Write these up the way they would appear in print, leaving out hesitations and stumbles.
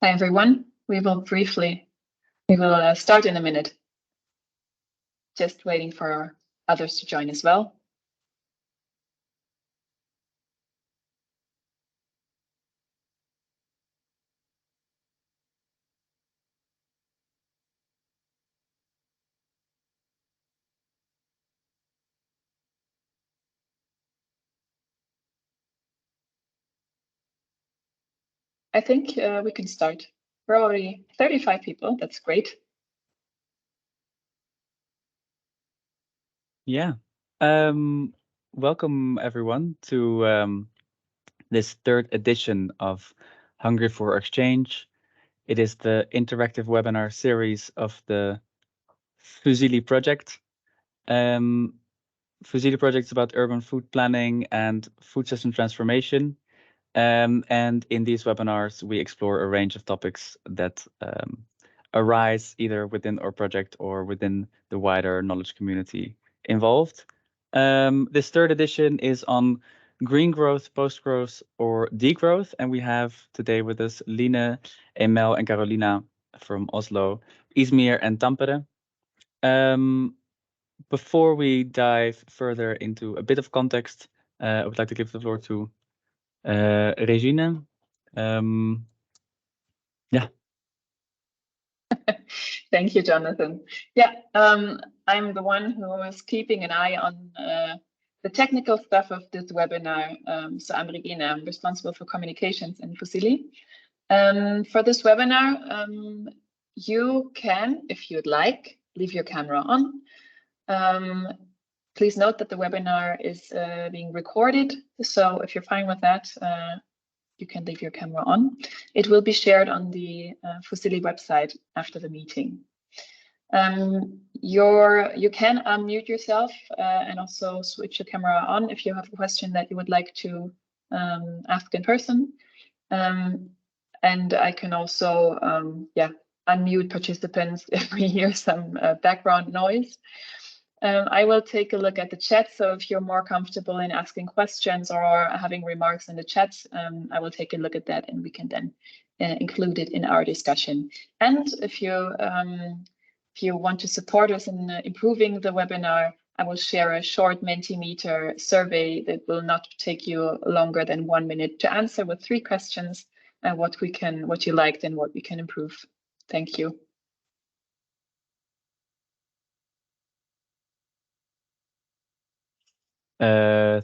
Hi, everyone. We will start in a minute. Just waiting for others to join as well. I think we can start. We're already 35 people. That's great. Yeah. Welcome everyone to this third edition of Hungry for Exchange. It is the interactive webinar series of the FUSILLI project. FUSILLI project is about urban food planning and food system transformation. And in these webinars, we explore a range of topics that arise either within our project or within the wider knowledge community involved. This third edition is on green growth, post-growth, or degrowth. And we have today with us Line, Emel, and Karoliina from Oslo, Izmir, and Tampere. Before we dive further into a bit of context, I would like to give the floor to Regine. Yeah. Thank you, Jonathan. Yeah, I'm the one who is keeping an eye on the technical stuff of this webinar. So I'm Regina, I'm responsible for communications in FUSILLI. For this webinar, you can, if you'd like, leave your camera on. Please note that the webinar is being recorded. So if you're fine with that, you can leave your camera on. It will be shared on the FUSILLI website after the meeting. You can unmute yourself and also switch your camera on if you have a question that you would like to ask in person. And I can also unmute participants if we hear some background noise. I will take a look at the chat. So if you're more comfortable in asking questions or having remarks in the chat, I will take a look at that and we can then include it in our discussion. And if you want to support us in improving the webinar, I will share a short Mentimeter survey that will not take you longer than 1 minute to answer with 3 questions and what you liked and what we can improve. Thank you.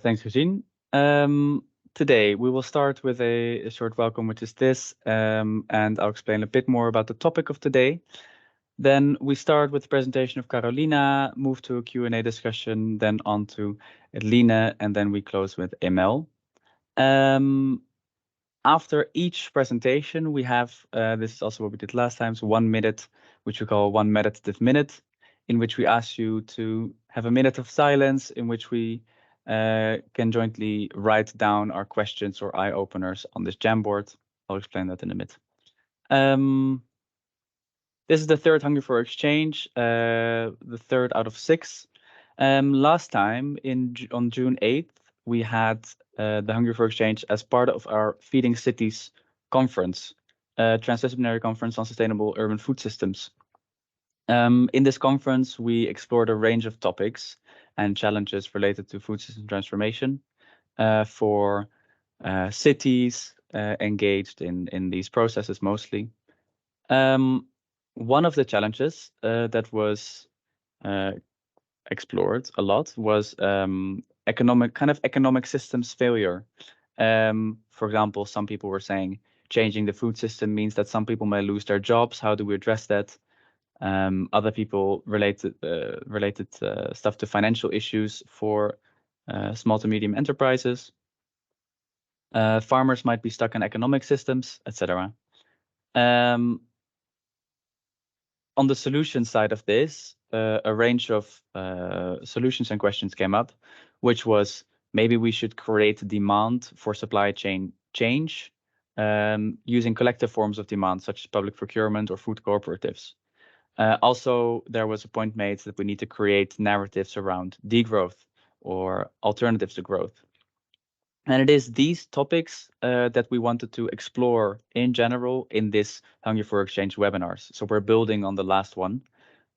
Thanks, Regine. Today we will start with a short welcome, which is this, and I'll explain a bit more about the topic of today. Then we start with the presentation of Karoliina, move to a Q&A discussion, then on to Line, and then we close with Emel. After each presentation, we have, this is also what we did last time, so 1 minute, which we call 1 meditative minute, in which we ask you to have a minute of silence in which we can jointly write down our questions or eye openers on this Jamboard. I'll explain that in a bit. This is the third Hungry for Exchange, the third out of 6. Last time on June 8th, we had the Hungry for Exchange as part of our Feeding Cities conference, transdisciplinary conference on sustainable urban food systems. In this conference, we explored a range of topics and challenges related to food system transformation for cities engaged in these processes mostly. One of the challenges that was explored a lot was economic systems failure. For example, some people were saying changing the food system means that some people may lose their jobs. How do we address that? Other people related stuff to financial issues for small to medium enterprises. Farmers might be stuck in economic systems, etc. On the solution side of this, a range of solutions and questions came up, which was maybe we should create demand for supply chain change using collective forms of demand, such as public procurement or food cooperatives. Also, there was a point made that we need to create narratives around degrowth or alternatives to growth. And it is these topics that we wanted to explore in general in this Hungry for Exchange webinars. So we're building on the last one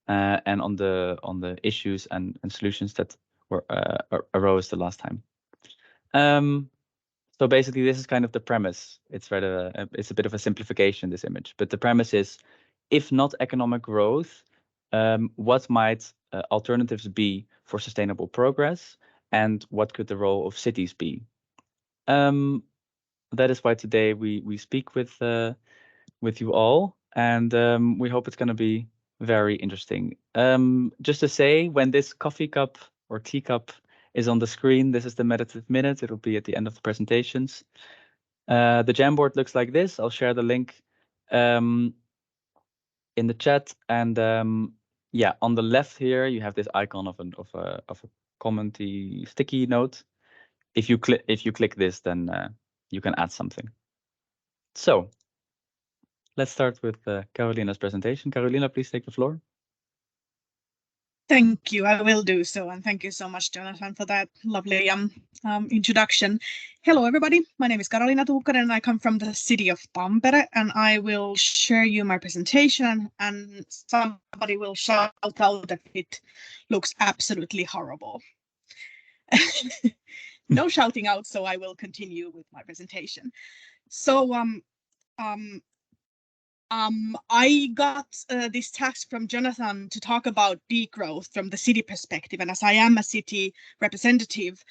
and on the issues and solutions that were arose the last time. So basically, this is kind of the premise. It's rather it's a bit of a simplification, this image, but the premise is, if not economic growth, what might alternatives be for sustainable progress, and what could the role of cities be? That is why today we speak with you all, and we hope it's going to be very interesting. Just to say, when this coffee cup or teacup is on the screen, this is the meditative minute. It'll be at the end of the presentations. The Jamboard looks like this. I'll share the link in the chat, and yeah, on the left here you have this icon of a commenty sticky note. If you click this, then you can add something. So let's start with Karoliina's presentation. Karoliina, please take the floor. Thank you. I will do so, and thank you so much, Jonathan, for that lovely introduction. Hello, everybody. My name is Karoliina Tuukkanen, and I come from the city of Tampere, and I will share you my presentation, and somebody will shout out that it looks absolutely horrible. No shouting out, so I will continue with my presentation. So I got this task from Jonathan to talk about degrowth from the city perspective. And as I am a city representative,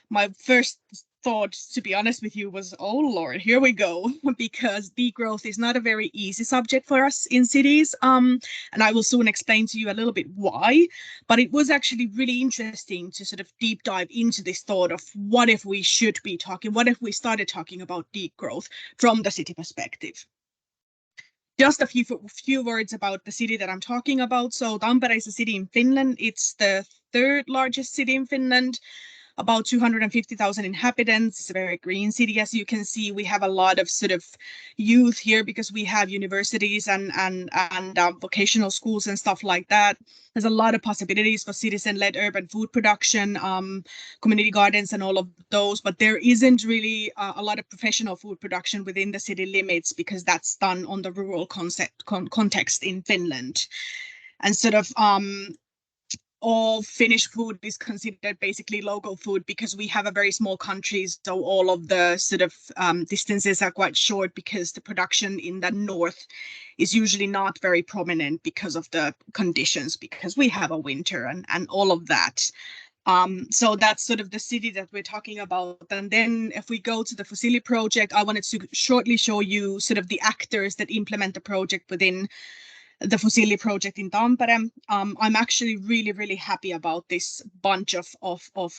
my first thought, to be honest with you, was, oh Lord, here we go, because degrowth is not a very easy subject for us in cities. And I will soon explain to you a little bit why. But it was actually really interesting to sort of deep dive into this thought of what if we should be talking, what if we started talking about degrowth from the city perspective. Just a few words about the city that I'm talking about. So Tampere is a city in Finland. It's the third largest city in Finland, about 250,000 inhabitants. It's a very green city, as you can see. We have a lot of sort of youth here because we have universities and vocational schools and stuff like that. There's a lot of possibilities for citizen-led urban food production, community gardens and all of those, but there isn't really a lot of professional food production within the city limits because that's done on the rural context in Finland. And sort of all Finnish food is considered basically local food because we have a very small country, so all of the sort of distances are quite short because the production in the north is usually not very prominent because of the conditions, because we have a winter and all of that. So that's sort of the city that we're talking about. And then if we go to the FUSILLI project, I wanted to shortly show you sort of the actors that implement the project within the FUSILLI project in Tampere. I'm actually really happy about this bunch of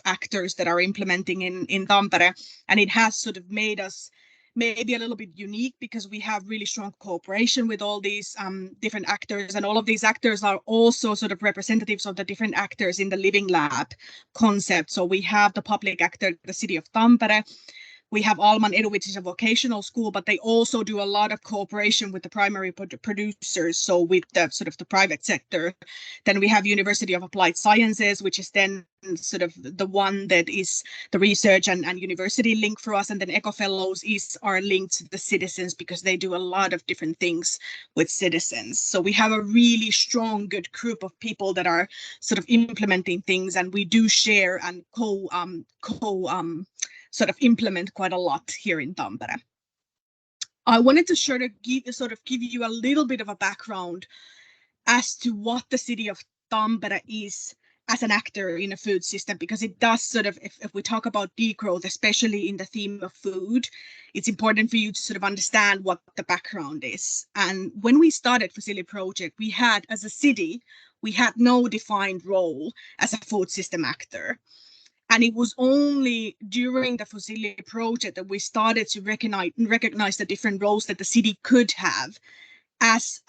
actors that are implementing in Tampere, and it has sort of made us maybe a little bit unique because we have really strong cooperation with all these different actors, and all of these actors are also sort of representatives of the different actors in the Living Lab concept. So we have the public actor, the city of Tampere. We have Alman Edu, which is a vocational school, but they also do a lot of cooperation with the primary producers, so with the sort of the private sector. Then we have University of Applied Sciences, which is then sort of the one that is the research and university link for us. And then Eco Fellows are linked to the citizens because they do a lot of different things with citizens. So we have a really strong, good group of people that are sort of implementing things, and we do share and sort of implement quite a lot here in Tampere. I wanted to sort of give you a little bit of a background as to what the city of Tampere is as an actor in a food system, because it does sort of, if we talk about degrowth, especially in the theme of food, it's important for you to sort of understand what the background is. And when we started FUSILLI project, we had, as a city, we had no defined role as a food system actor. And it was only during the FUSILLI project that we started to recognize the different roles that the city could have as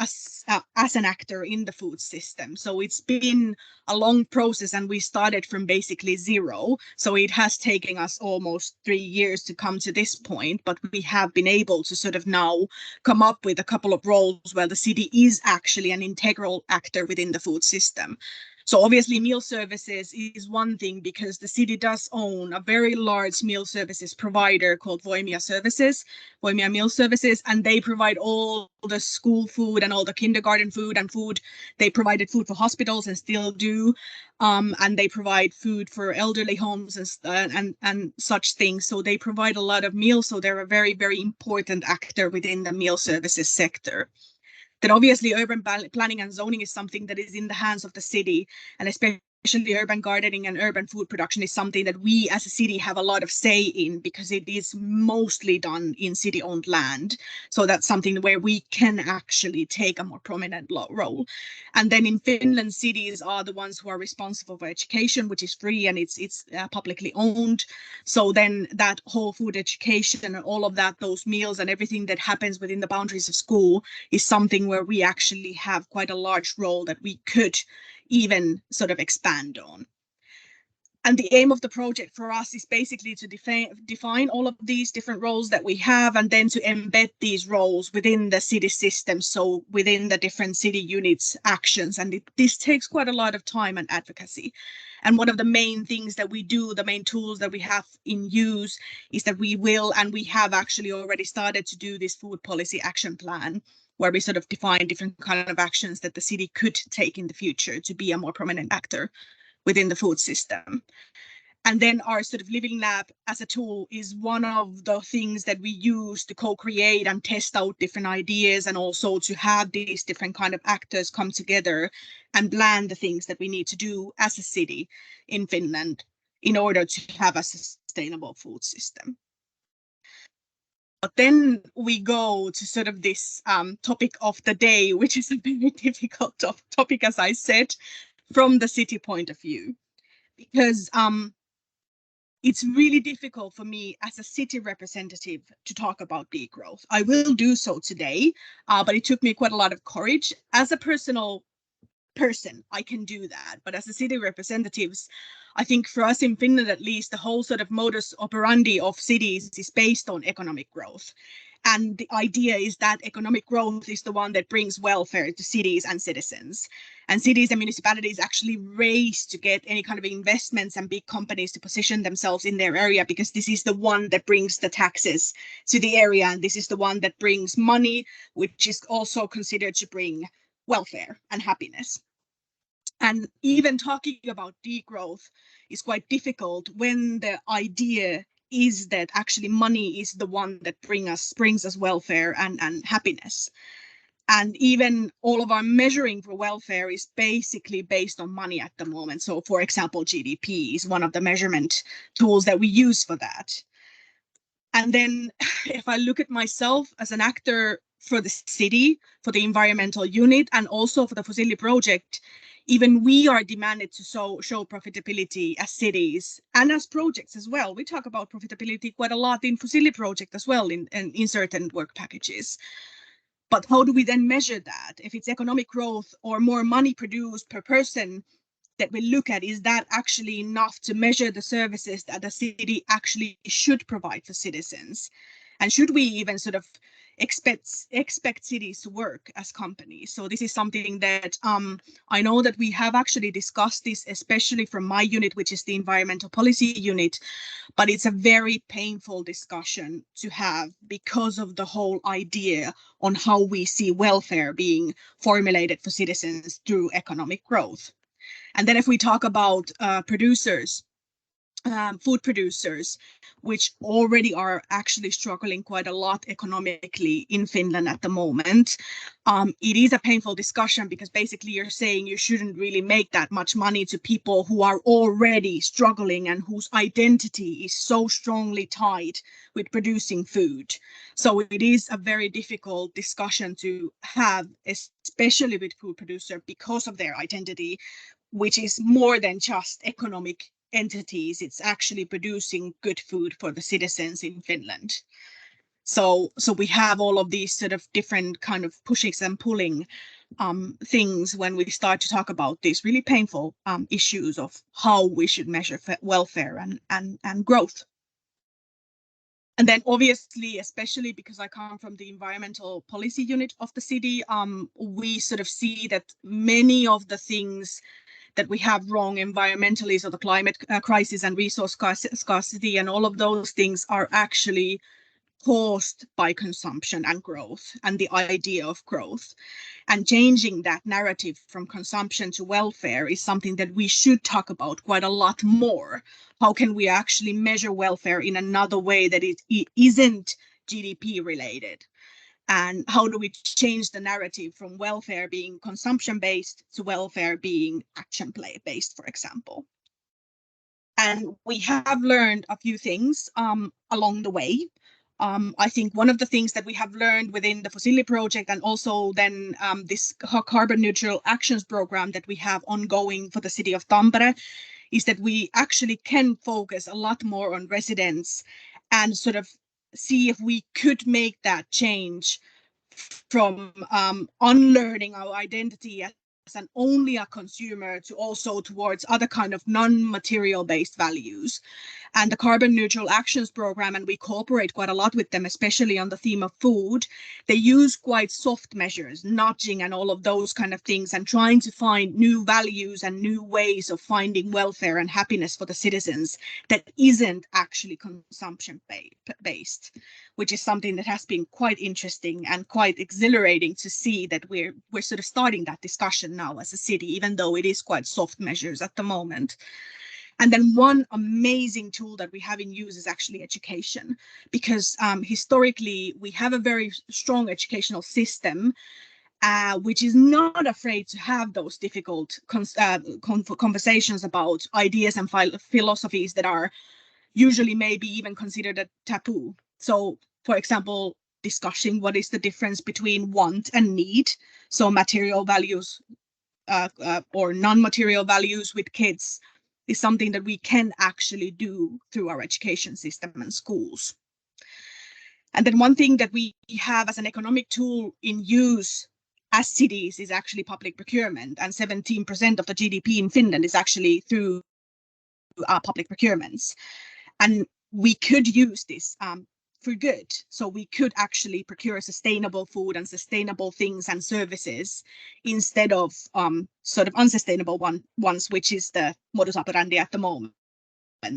an actor in the food system. So it's been a long process, and we started from basically zero. So it has taken us almost 3 years to come to this point, but we have been able to sort of now come up with a couple of roles where the city is actually an integral actor within the food system. So obviously meal services is one thing because the city does own a very large meal services provider called Voimia Meal Services, and they provide all the school food and all the kindergarten food and food. They provided food for hospitals and still do, and they provide food for elderly homes and such things. So they provide a lot of meals. So they're a very, very important actor within the meal services sector. That obviously urban planning and zoning is something that is in the hands of the city, and especially urban gardening and urban food production is something that we as a city have a lot of say in because it is mostly done in city-owned land. So that's something where we can actually take a more prominent role. And then in Finland, cities are the ones who are responsible for education, which is free and it's publicly owned. So then that whole food education and all of that, those meals and everything that happens within the boundaries of school is something where we actually have quite a large role that we could even sort of expand on. And the aim of the project for us is basically to define all of these different roles that we have and then to embed these roles within the city system, so within the different city units' actions. And this takes quite a lot of time and advocacy. And one of the main things that we do, the main tools that we have in use is that we have actually already started to do this food policy action plan, where we sort of define different kind of actions that the city could take in the future to be a more prominent actor within the food system. And then our sort of living lab as a tool is one of the things that we use to co-create and test out different ideas, and also to have these different kind of actors come together and plan the things that we need to do as a city in Finland in order to have a sustainable food system. But then we go to sort of this topic of the day, which is a very difficult topic, as I said, from the city point of view, because it's really difficult for me as a city representative to talk about degrowth. I will do so today, but it took me quite a lot of courage. As a personal person, I can do that. But as a city representatives, I think for us in Finland, at least, the whole sort of modus operandi of cities is based on economic growth. And the idea is that economic growth is the one that brings welfare to cities and citizens. And cities and municipalities actually race to get any kind of investments and big companies to position themselves in their area, because this is the one that brings the taxes to the area. And this is the one that brings money, which is also considered to bring welfare and happiness. And even talking about degrowth is quite difficult when the idea is that actually money is the one that brings us welfare and happiness. And even all of our measuring for welfare is basically based on money at the moment. So for example, GDP is one of the measurement tools that we use for that. And then if I look at myself as an actor for the city, for the environmental unit, and also for the FUSILLI project, even we are demanded to show profitability as cities and as projects as well. We talk about profitability quite a lot in FUSILLI project as well in certain work packages. But how do we then measure that? If it's economic growth or more money produced per person that we look at, is that actually enough to measure the services that a city actually should provide for citizens? And should we even sort of expect cities to work as companies? So this is something that I know that we have actually discussed this, especially from my unit, which is the environmental policy unit, but it's a very painful discussion to have because of the whole idea on how we see welfare being formulated for citizens through economic growth. And then if we talk about producers, food producers, which already are actually struggling quite a lot economically in Finland at the moment, it is a painful discussion because basically you're saying you shouldn't really make that much money to people who are already struggling and whose identity is so strongly tied with producing food. So it is a very difficult discussion to have, especially with food producer, because of their identity, which is more than just economic entities. It's actually producing good food for the citizens in Finland. So we have all of these sort of different kind of pushings and pulling things when we start to talk about these really painful issues of how we should measure welfare and growth. And then obviously, especially because I come from the environmental policy unit of the city, we sort of see that many of the things that we have wrong environmentally, so the climate crisis and resource scarcity and all of those things are actually caused by consumption and growth and the idea of growth. And changing that narrative from consumption to welfare is something that we should talk about quite a lot more. How can we actually measure welfare in another way that it isn't GDP related? And how do we change the narrative from welfare being consumption-based to welfare being action-based, for example? And we have learned a few things along the way. I think one of the things that we have learned within the FUSILLI project and also then this carbon neutral actions program that we have ongoing for the city of Tampere is that we actually can focus a lot more on residents and sort of see if we could make that change from unlearning our identity as an only a consumer to also towards other kind of non-material based values. And the carbon neutral actions program, and we cooperate quite a lot with them, especially on the theme of food, they use quite soft measures, nudging and all of those kind of things, and trying to find new values and new ways of finding welfare and happiness for the citizens that isn't actually consumption based, which is something that has been quite interesting and quite exhilarating to see that we're sort of starting that discussion now as a city, even though it is quite soft measures at the moment. And then one amazing tool that we have in use is actually education, because historically we have a very strong educational system which is not afraid to have those difficult conversations about ideas and philosophies that are usually maybe even considered a taboo. So, for example, discussing what is the difference between want and need, so material values or non-material values with kids is something that we can actually do through our education system and schools. And then one thing that we have as an economic tool in use as cities is actually public procurement, and 17% of the GDP in Finland is actually through public procurements. And we could use this for good. So we could actually procure sustainable food and sustainable things and services instead of sort of unsustainable ones, which is the modus operandi at the moment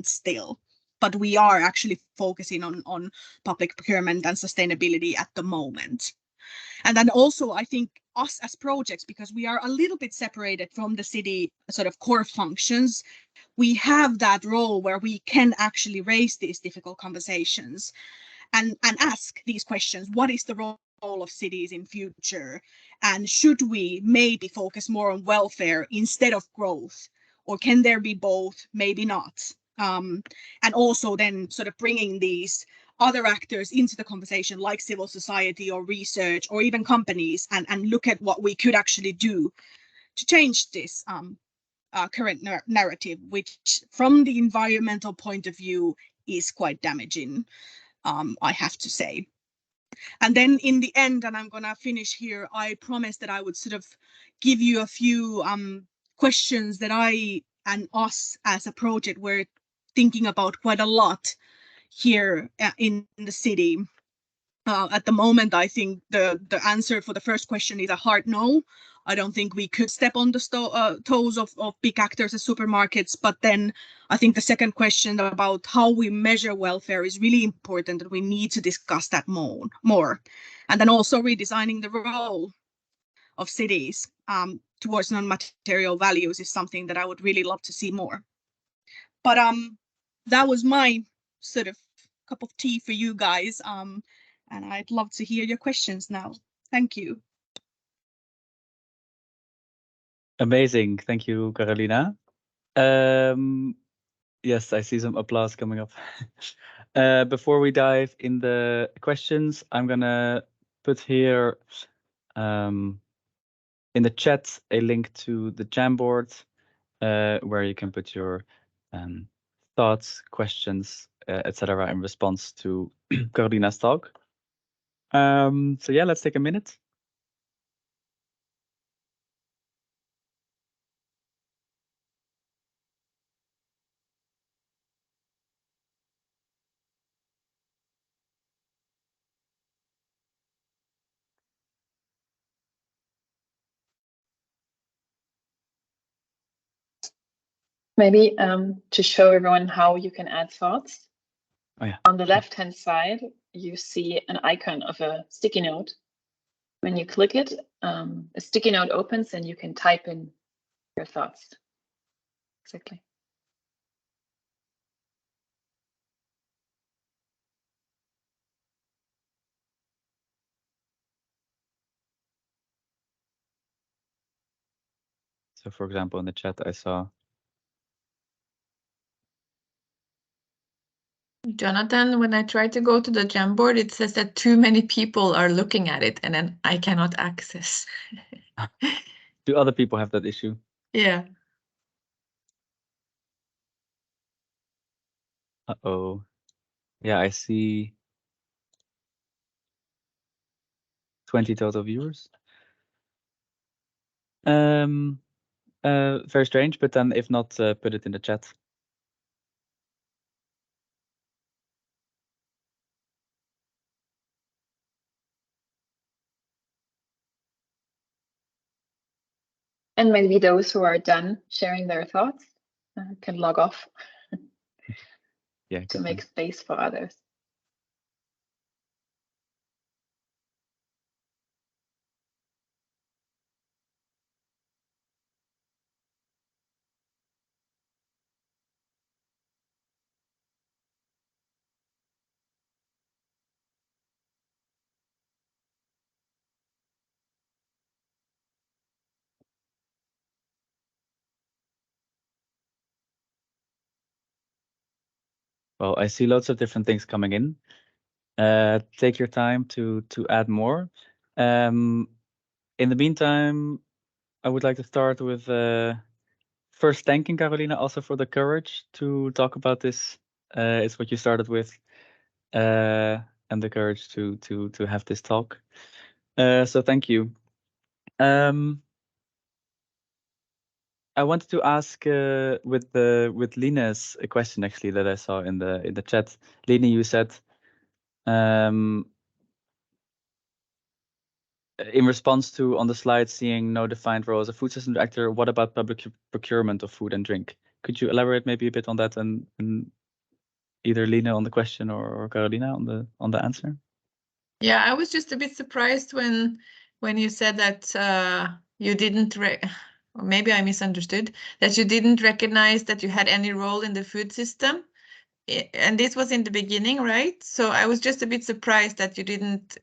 still. But we are actually focusing on public procurement and sustainability at the moment. And then also, I think us as projects, because we are a little bit separated from the city sort of core functions, we have that role where we can actually raise these difficult conversations and ask these questions. What is the role of cities in future? And should we maybe focus more on welfare instead of growth? Or can there be both? Maybe not. And also then sort of bringing these other actors into the conversation, like civil society or research or even companies, and look at what we could actually do to change this current narrative, which from the environmental point of view is quite damaging, I have to say. And then in the end, and I'm going to finish here, I promised that I would sort of give you a few questions that I and us as a project were thinking about quite a lot here in the city. At the moment, I think the answer for the first question is a hard no. I don't think we could step on the toes of big actors as supermarkets. But then I think the second question about how we measure welfare is really important, that we need to discuss that more. And then also redesigning the role of cities towards non-material values is something that I would really love to see more. But that was my sort of cup of tea for you guys. And I'd love to hear your questions now. Thank you. Amazing. Thank you, Karoliina. Yes, I see some applause coming up. Before we dive in the questions, I'm gonna put here in the chat a link to the Jamboard where you can put your thoughts, questions, etc. in response to Karoliina's talk. So yeah, let's take a minute. Maybe to show everyone how you can add thoughts. Oh, yeah. On the left-hand side, you see an icon of a sticky note. When you click it, a sticky note opens and you can type in your thoughts. Exactly. So for example, in the chat, I saw Jonathan, when I try to go to the Jamboard, it says that too many people are looking at it and then I cannot access. do other people have that issue? Yeah. Uh-oh. Yeah, I see 20 total viewers. Very strange, but then if not, put it in the chat. And maybe those who are done sharing their thoughts can log off Yeah, to good make point. space for others. Well, I see lots of different things coming in. Take your time to add more. In the meantime, I would like to start with first thanking Karoliina also for the courage to talk about this. It's what you started with, and the courage to have this talk. So thank you. I wanted to ask with Line's a question actually that I saw in the chat. Line, you said in response to on the slide seeing no defined role as a food system actor, what about public procurement of food and drink? Could you elaborate maybe a bit on that and either Lina on the question or Karoliina on the answer? Yeah, I was just a bit surprised when you said that you didn't or maybe I misunderstood that you didn't recognize that you had any role in the food system. And this was in the beginning, right? So I was just a bit surprised that you didn't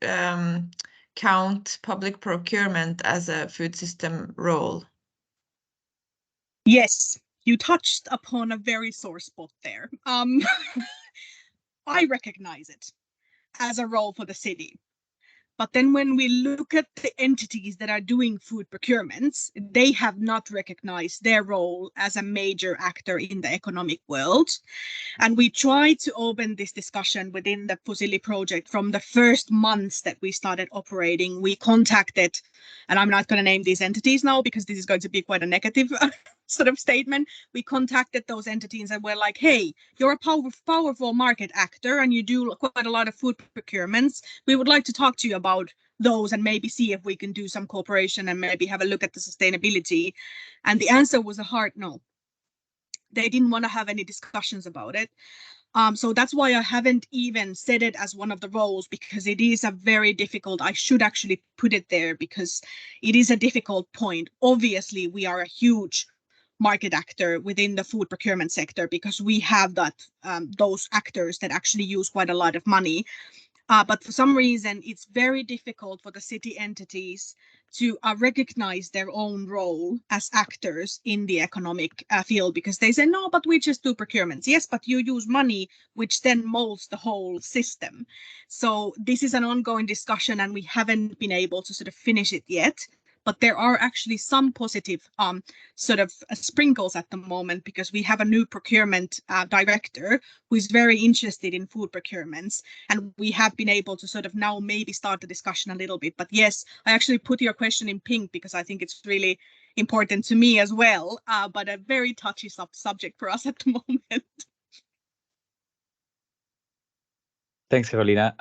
count public procurement as a food system role. Yes, you touched upon a very sore spot there. I recognize it as a role for the city. But then when we look at the entities that are doing food procurements, they have not recognized their role as a major actor in the economic world. And we try to open this discussion within the FUSILLI project from the first months that we started operating. We contacted, and I'm not going to name these entities now because this is going to be quite a negative sort of statement. We contacted those entities and we're like, hey, you're a powerful market actor and you do quite a lot of food procurements. We would like to talk to you about those and maybe see if we can do some cooperation and maybe have a look at the sustainability. And the answer was a hard no. They didn't want to have any discussions about it. So that's why I haven't even said it as one of the roles, because it is a very difficult, I should actually put it there because it is a difficult point. Obviously, we are a huge market actor within the food procurement sector because we have that those actors that actually use quite a lot of money. But for some reason, it's very difficult for the city entities to recognize their own role as actors in the economic field, because they say, no, but we just do procurements. Yes, but you use money, which then molds the whole system. So this is an ongoing discussion and we haven't been able to sort of finish it yet. But there are actually some positive sort of sprinkles at the moment, because we have a new procurement director who is very interested in food procurements. And we have been able to sort of now maybe start the discussion a little bit. But yes, I actually put your question in pink because I think it's really important to me as well, but a very touchy subject for us at the moment. Thanks, Karoliina.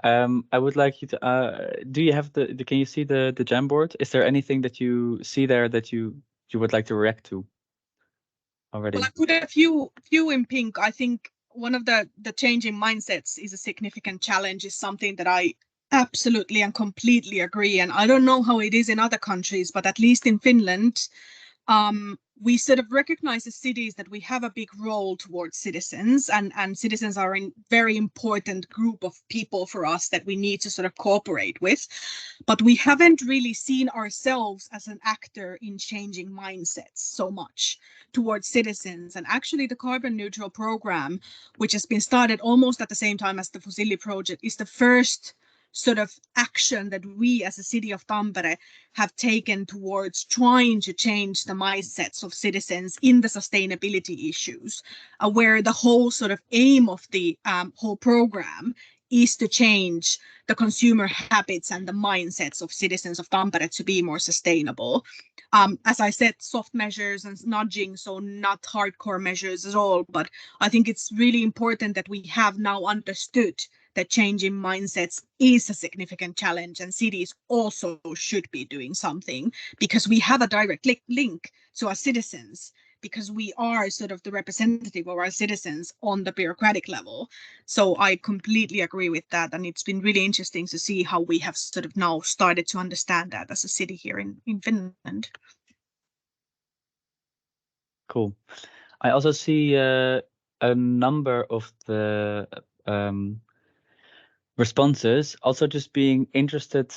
I would like you to, do you have can you see the Jamboard? Is there anything that you see there that you would like to react to? already? Well, I put a few in pink. I think one of the changing mindsets is a significant challenge, is something that I absolutely and completely agree. And I don't know how it is in other countries, but at least in Finland, we sort of recognize as cities that we have a big role towards citizens, and citizens are a very important group of people for us that we need to sort of cooperate with. But we haven't really seen ourselves as an actor in changing mindsets so much towards citizens. And actually the carbon neutral program, which has been started almost at the same time as the FUSILLI project, is the first sort of action that we as a city of Tampere have taken towards trying to change the mindsets of citizens in the sustainability issues, where the whole sort of aim of the whole program is to change the consumer habits and the mindsets of citizens of Tampere to be more sustainable. As I said, soft measures and nudging, so not hardcore measures at all, but I think it's really important that we have now understood that changing mindsets is a significant challenge, and cities also should be doing something, because we have a direct link to our citizens, because we are sort of the representative of our citizens on the bureaucratic level. So I completely agree with that, and it's been really interesting to see how we have sort of now started to understand that as a city here in Finland. Cool. I also see a number of the responses also just being interested.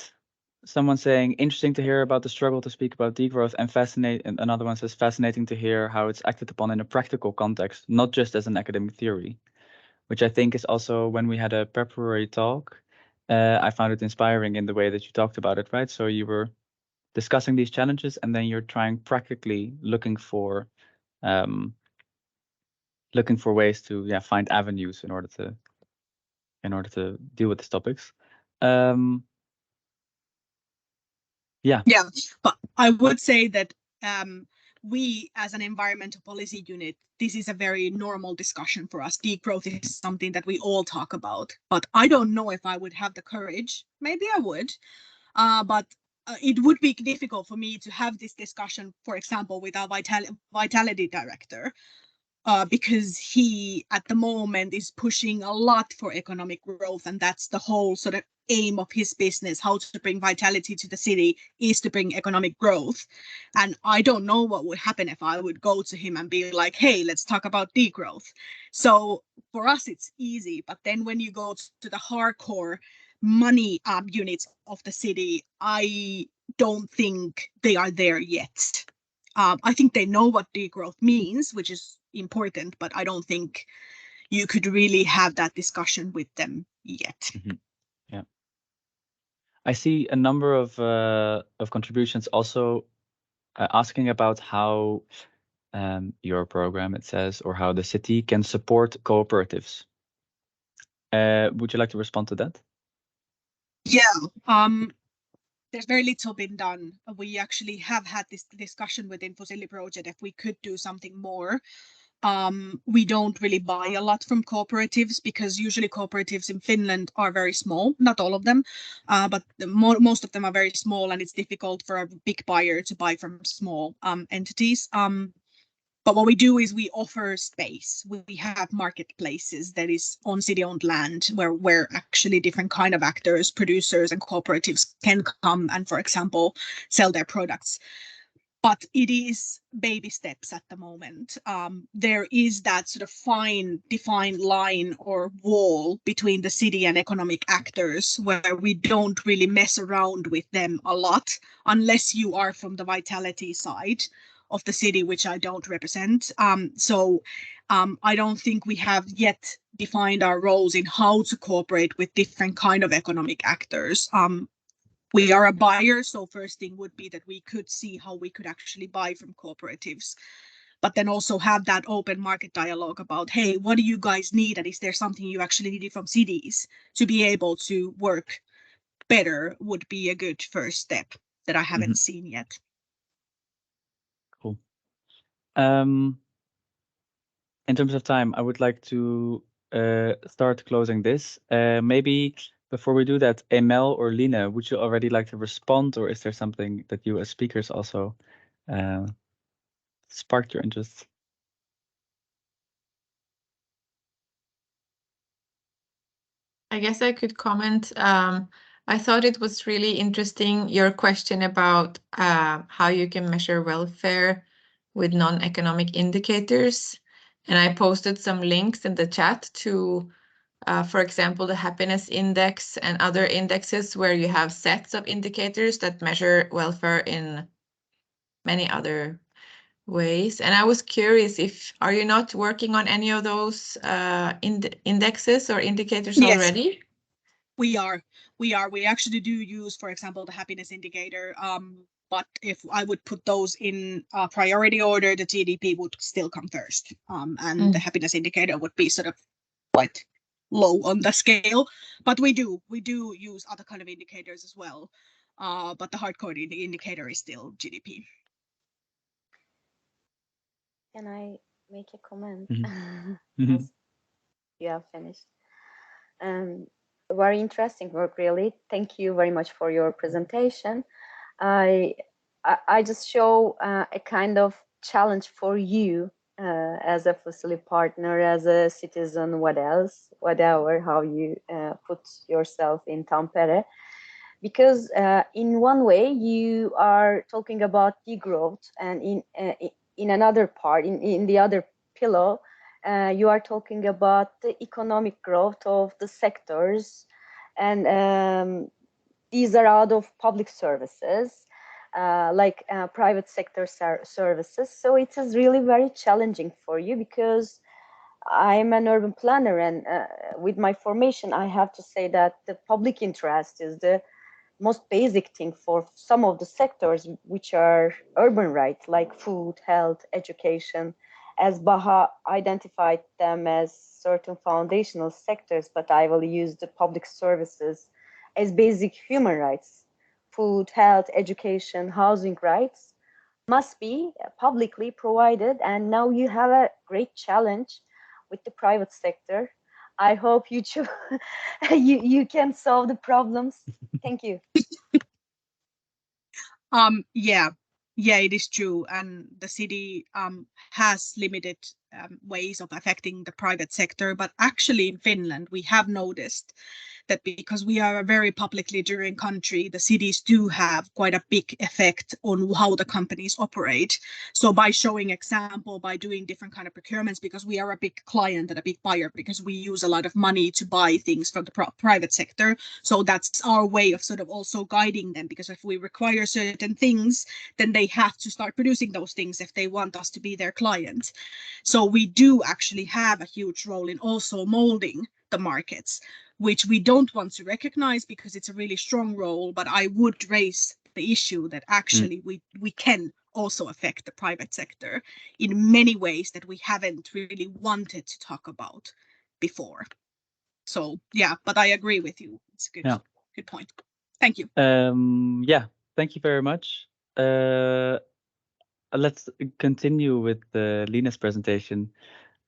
Someone saying, interesting to hear about the struggle to speak about degrowth, and fascinating. And another one says, fascinating to hear how it's acted upon in a practical context, not just as an academic theory, which I think is also, when we had a preparatory talk, I found it inspiring in the way that you talked about it, right? So you were discussing these challenges, and then you're trying practically looking for ways to find avenues in order to deal with these topics. Yeah, but I would say that we as an environmental policy unit, this is a very normal discussion for us. Degrowth is something that we all talk about, but I don't know if I would have the courage. Maybe I would, but it would be difficult for me to have this discussion, for example, with our vitality director, because he at the moment is pushing a lot for economic growth, and that's the whole sort of aim of his business. How to bring vitality to the city is to bring economic growth. And I don't know what would happen if I would go to him and be like, hey, let's talk about degrowth. So for us it's easy, but then when you go to the hardcore money units of the city, I don't think they are there yet. I think they know what degrowth means, which is important, but I don't think you could really have that discussion with them yet. Mm-hmm. Yeah, I see a number of contributions also asking about how your program, it says, or how the city can support cooperatives. Would you like to respond to that? Yeah. There's very little been done. We actually have had this discussion within FUSILLI project if we could do something more. We don't really buy a lot from cooperatives, because usually cooperatives in Finland are very small, not all of them, but most of them are very small, and it's difficult for a big buyer to buy from small entities. But what we do is we offer space. We have marketplaces that is on city-owned land, where actually different kind of actors, producers and cooperatives can come and, for example, sell their products. But it is baby steps at the moment. There is that sort of fine defined line or wall between the city and economic actors, where we don't really mess around with them a lot, unless you are from the vitality side of the city, which I don't represent. So I don't think we have yet defined our roles in how to cooperate with different kind of economic actors. We are a buyer, so first thing would be that we could see how we could actually buy from cooperatives, but then also have that open market dialogue about, hey, what do you guys need, and is there something you actually need from cities to be able to work better, would be a good first step that I haven't seen yet. Cool. In terms of time, I would like to start closing this. Maybe before we do that, Emel or Lina, would you already like to respond, or is there something that you as speakers also sparked your interest? I guess I could comment. I thought it was really interesting, your question about how you can measure welfare with non-economic indicators. And I posted some links in the chat to, for example, the happiness index and other indexes where you have sets of indicators that measure welfare in many other ways. And I was curious are you not working on any of those indexes or indicators Yes. already? We are. We actually do use, for example, the happiness indicator. But if I would put those in priority order, the GDP would still come first. And the happiness indicator would be sort of quite low on the scale. But we do use other kind of indicators as well. But the hardcore indicator is still GDP. Can I make a comment? Mm-hmm. As you have finished. Very interesting work, really. Thank you very much for your presentation. I just show a kind of challenge for you as a FUSILLI partner, as a citizen, whatever, how you put yourself in Tampere. Because in one way you are talking about degrowth, and in another part, in the other pillar, you are talking about the economic growth of the sectors, and these are out of public services, like private sector services. So it is really very challenging for you, because I'm an urban planner, and with my formation, I have to say that the public interest is the most basic thing for some of the sectors which are urban rights, like food, health, education, as Baha identified them as certain foundational sectors, but I will use the public services as basic human rights. Food, health, education, housing rights must be publicly provided, and now you have a great challenge with the private sector. I hope you you can solve the problems. Thank you. Yeah, it is true, and the city has limited ways of affecting the private sector. But actually, in Finland, we have noticed that because we are a very publicly driven country, the cities do have quite a big effect on how the companies operate. So by showing example, by doing different kind of procurements, because we are a big client and a big buyer, because we use a lot of money to buy things from the private sector. So that's our way of sort of also guiding them, because if we require certain things, then they have to start producing those things if they want us to be their client. So we do actually have a huge role in also molding the markets, which we don't want to recognize because it's a really strong role. But I would raise the issue that actually we can also affect the private sector in many ways that we haven't really wanted to talk about before. So yeah, but I agree with you. It's a good point. Thank you. Yeah, thank you very much. Let's continue with Lina's presentation.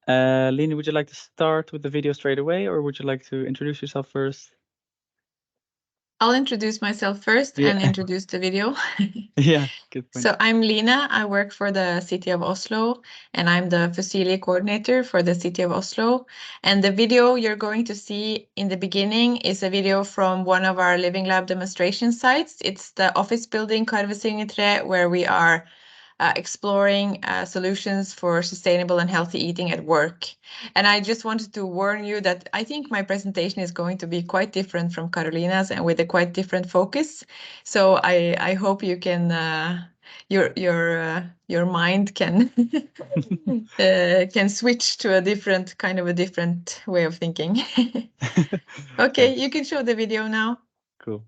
Lina, would you like to start with the video straight away, or would you like to introduce yourself first? I'll introduce myself first and introduce the video. Yeah, good point. So I'm Lina. I work for the city of Oslo, and I'm the FUSILLI coordinator for the city of Oslo. And the video you're going to see in the beginning is a video from one of our Living Lab demonstration sites. It's the office building Karoliina, where we are exploring solutions for sustainable and healthy eating at work. And I just wanted to warn you that I think my presentation is going to be quite different from Karoliina's and with a quite different focus. So I hope you can your mind can can switch to a different way of thinking. Okay, you can show the video now. Cool.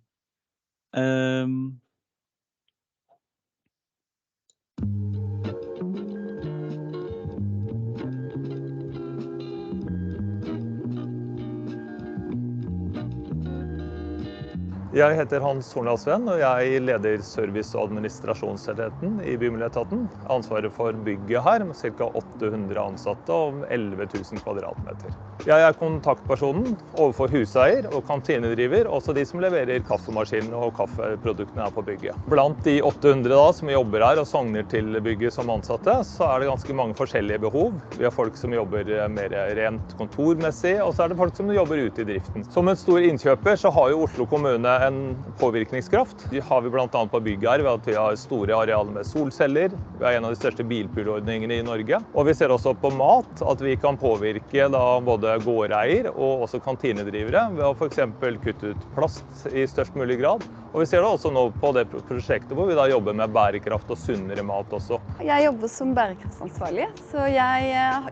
Jeg heter Hans Hornalsven, og jeg leder service- og administrasjonsenheten i Bymiljøetaten. Ansvaret for bygget her med ca. 800 ansatte og 11 000 kvadratmeter. Jeg er kontaktpersonen overfor huseier og kantinedriver, også de som leverer kaffemaskinen og kaffeproduktene her på bygget. Blant de 800 da, som jobber her og sogner til bygget som ansatte, så er det ganske mange forskjellige behov. Vi har folk som jobber mer rent kontormessig, og så er det folk som jobber ute i driften. Som en stor innkjøper så har jo Oslo kommune en påvirkningskraft. Det har vi blant annet på bygget her, ved at vi har store arealer med solceller. Vi er en av de største bilpoolordningene i Norge. Og vi ser også på mat, at vi kan påvirke da både gårdeier og også kantinedrivere ved å for eksempel kutte ut plast i størst mulig grad. Og vi ser det også nå på det prosjektet hvor vi da jobber med bærekraft og sunnere mat også. Jeg jobber som bærekraftsansvarlig, så jeg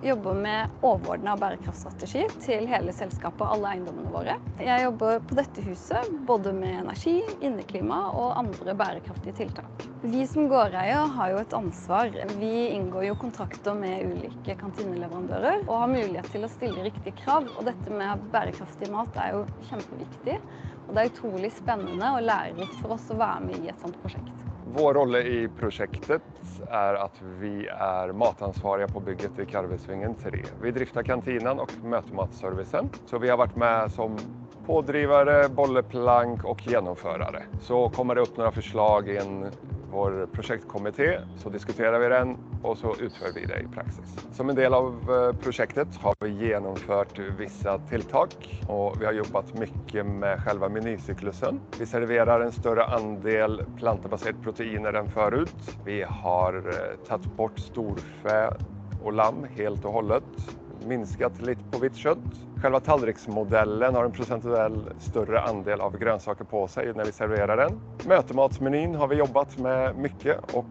jobber med overordnet bærekraftstrategi til hele selskapet og alle eiendommene våre. Jeg jobber på dette huset både med energi, inneklima og andre bærekraftige tiltak. Vi som gårdeier har jo et ansvar. Vi inngår jo kontrakter med ulike kantineleverandører og har mulighet til å stille riktige krav. Og dette med bærekraftig mat er jo kjempeviktig. Og det er utrolig spennende og lærerikt for oss å være med i et sånt prosjekt. Vår rolle i prosjektet er at vi er matansvariga på bygget i Karolsvingen 3. Vi drifter kantinen og møtematservicen, så vi har vært med som pådrivare, bolleplank och genomförare. Så kommer det upp några förslag i vår projektkommitté, så diskuterar vi den och så utför vi det i praxis. Som en del av projektet har vi genomfört vissa tilltag och vi har jobbat mycket med själva menycyklusen. Vi serverar en större andel plantbaserade proteiner än förut. Vi har tagit bort storfä och lamm helt och hållet. Minskat lite på vitt kött. Själva tallriksmodellen har en procentuell större andel av grönsaker på sig när vi serverar den. Mötematsmenyn har vi jobbat med mycket och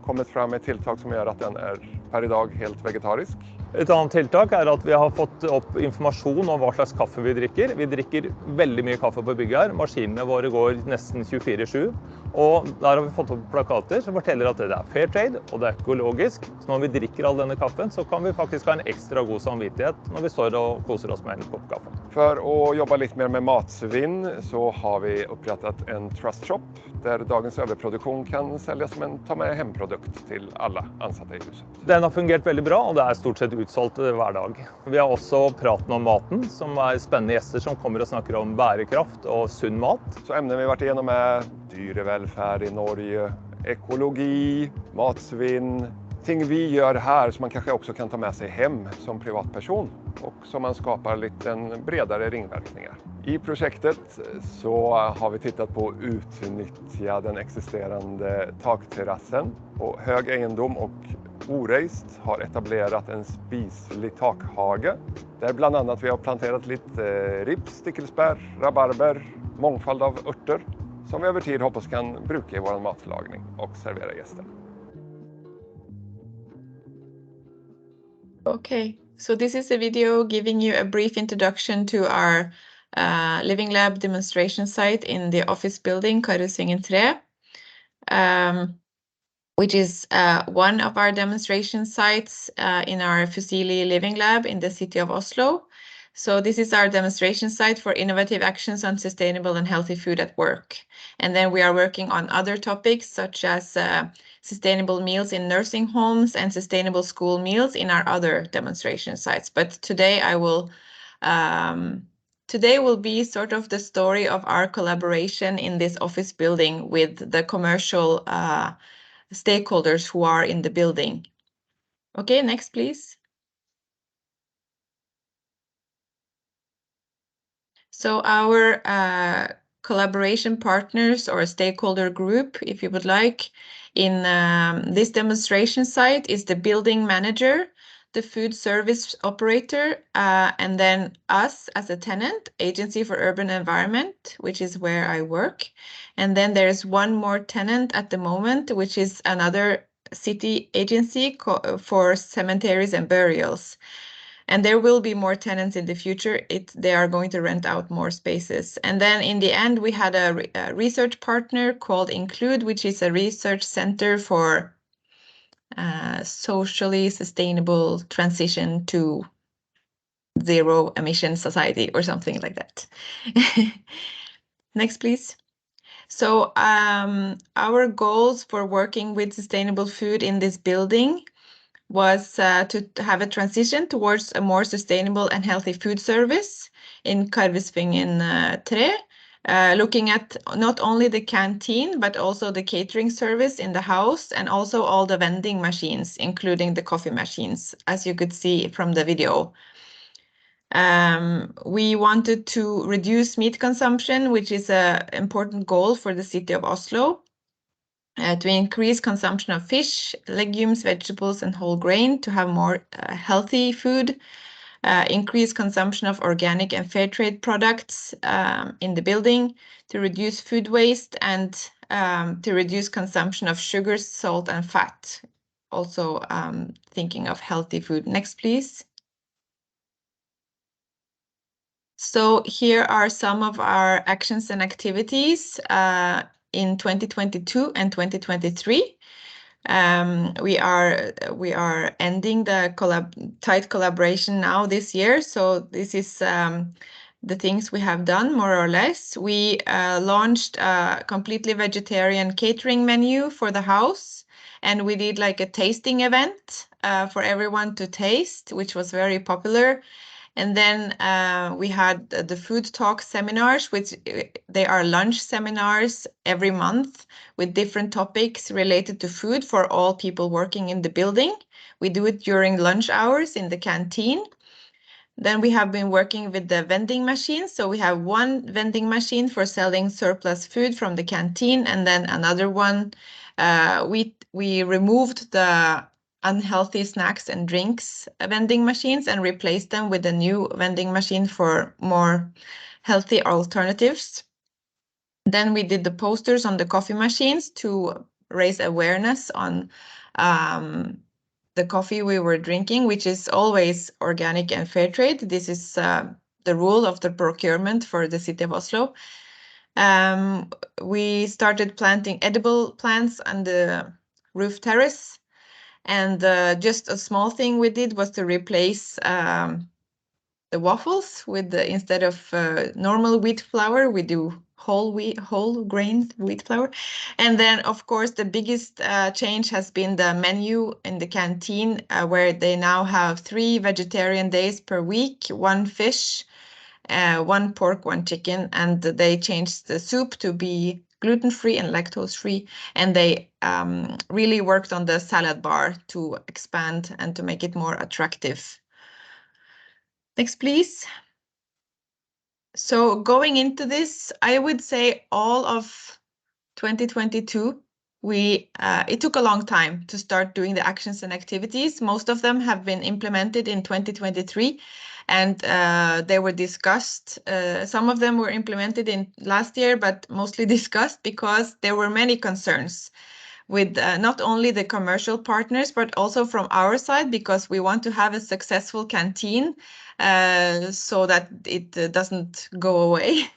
kommit fram med tilltag som gör att den är per idag helt vegetarisk. Et annet tiltak er at vi har fått opp informasjon om hva slags kaffe vi drikker. Vi drikker veldig mye kaffe på bygget her. Maskinene våre går nesten 24/7. Og der har vi fått opp plakater som forteller at det er fair trade og det er økologisk. Så når vi drikker all denne kaffen, så kan vi faktisk ha en ekstra god samvittighet når vi står og koser oss med en kopp kaffe. For å jobbe litt mer med matsvinn så har vi opprettet en trust shop der dagens overproduksjon kan selges som en ta med hemprodukt til alle ansatte i huset. Den har fungert veldig bra, og det er stort sett utsolgt hver dag. Vi har også praten om maten, som er spennende gjester som kommer og snakker om bærekraft og sunn mat. Så emnen vi har vært igjennom er dyrevelferd i Norge, ekologi, matsvinn, ting vi gjør her som man kanskje også kan ta med seg hjem som privatperson og som man skaper litt en bredere ringvirkninger. I projektet så har vi tittat på att utnyttja den existerande takterrassen och Hög Eiendom och Oreist har etablerat en spislig takhage där bland annat vi har planterat lite rips, stickelsbär, rabarber, mångfald av örter som vi över tid hoppas kan bruka i vår matlagning och servera gäster. Okay, so this is a video giving you a brief introduction to our Living Lab demonstration site in the office building, Karoliina 3, which is one of our demonstration sites in our FUSILLI Living Lab in the city of Oslo. So this is our demonstration site for innovative actions on sustainable and healthy food at work. And then we are working on other topics such as sustainable meals in nursing homes and sustainable school meals in our other demonstration sites. But today today will be sort of the story of our collaboration in this office building with the commercial stakeholders who are in the building. Okay, next please. So our collaboration partners or a stakeholder group, if you would like, in this demonstration site is the building manager, the food service operator, and then us as a tenant, Agency for Urban Environment, which is where I work. And then there's one more tenant at the moment, which is another city agency for cemeteries and burials. And there will be more tenants in the future. They are going to rent out more spaces. And then in the end, we had a research partner called Include, which is a research center for socially sustainable transition to zero emission society or something like that. Next, please. So our goals for working with sustainable food in this building was to have a transition towards a more sustainable and healthy food service in Karvisvingen 3, looking at not only the canteen, but also the catering service in the house and also all the vending machines, including the coffee machines, as you could see from the video. We wanted to reduce meat consumption, which is an important goal for the city of Oslo, to increase consumption of fish, legumes, vegetables, and whole grain, to have more healthy food, increase consumption of organic and fair trade products in the building, to reduce food waste, and to reduce consumption of sugar, salt, and fat. Also thinking of healthy food. Next, please. So here are some of our actions and activities in 2022 and 2023. We are ending the tight collaboration now this year. So this is the things we have done more or less. We launched a completely vegetarian catering menu for the house, and we did like a tasting event for everyone to taste, which was very popular. And then we had the food talk seminars, which they are lunch seminars every month with different topics related to food for all people working in the building. We do it during lunch hours in the canteen. Then we have been working with the vending machines. So we have one vending machine for selling surplus food from the canteen, and then another one. We removed the unhealthy snacks and drinks vending machines and replaced them with a new vending machine for more healthy alternatives. Then we did the posters on the coffee machines to raise awareness on the coffee we were drinking, which is always organic and fair trade. This is the rule of the procurement for the city of Oslo. We started planting edible plants on the roof terrace. And just a small thing we did was to replace the waffles with instead of normal wheat flour, we do whole grain wheat flour. And then, of course, the biggest change has been the menu in the canteen, where they now have 3 vegetarian days per week, 1 fish, 1 pork, 1 chicken, and they changed the soup to be gluten-free and lactose-free, and they really worked on the salad bar to expand and to make it more attractive. Next, please. So going into this, I would say all of 2022, it took a long time to start doing the actions and activities. Most of them have been implemented in 2023, and they were discussed. Some of them were implemented in last year, but mostly discussed because there were many concerns with not only the commercial partners, but also from our side, because we want to have a successful canteen so that it doesn't go away.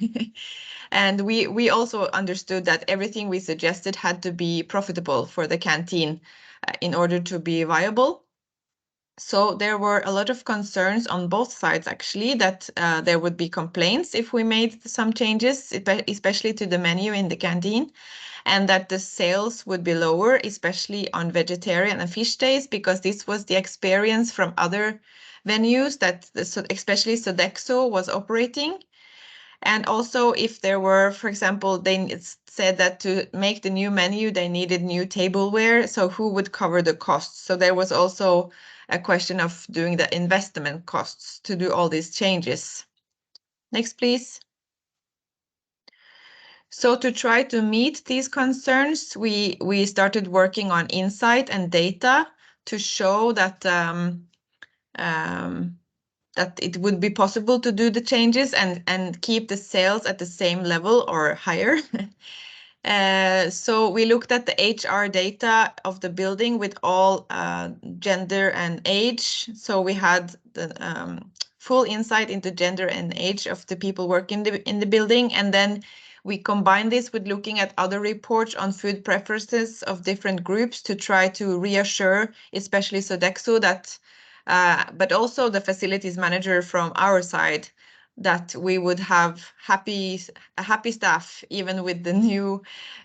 And we also understood that everything we suggested had to be profitable for the canteen in order to be viable. So there were a lot of concerns on both sides, actually, that there would be complaints if we made some changes, especially to the menu in the canteen, and that the sales would be lower, especially on vegetarian and fish days, because this was the experience from other venues that especially Sodexo was operating. And also if there were, for example, they said that to make the new menu, they needed new tableware. So who would cover the costs? So there was also a question of doing the investment costs to do all these changes. Next, please. So to try to meet these concerns, we started working on insight and data to show that that it would be possible to do the changes and keep the sales at the same level or higher. So we looked at the HR data of the building with all gender and age. So we had the full insight into gender and age of the people working in the building. And then we combined this with looking at other reports on food preferences of different groups to try to reassure, especially Sodexo, that but also the facilities manager from our side, that we would have a happy staff even with the new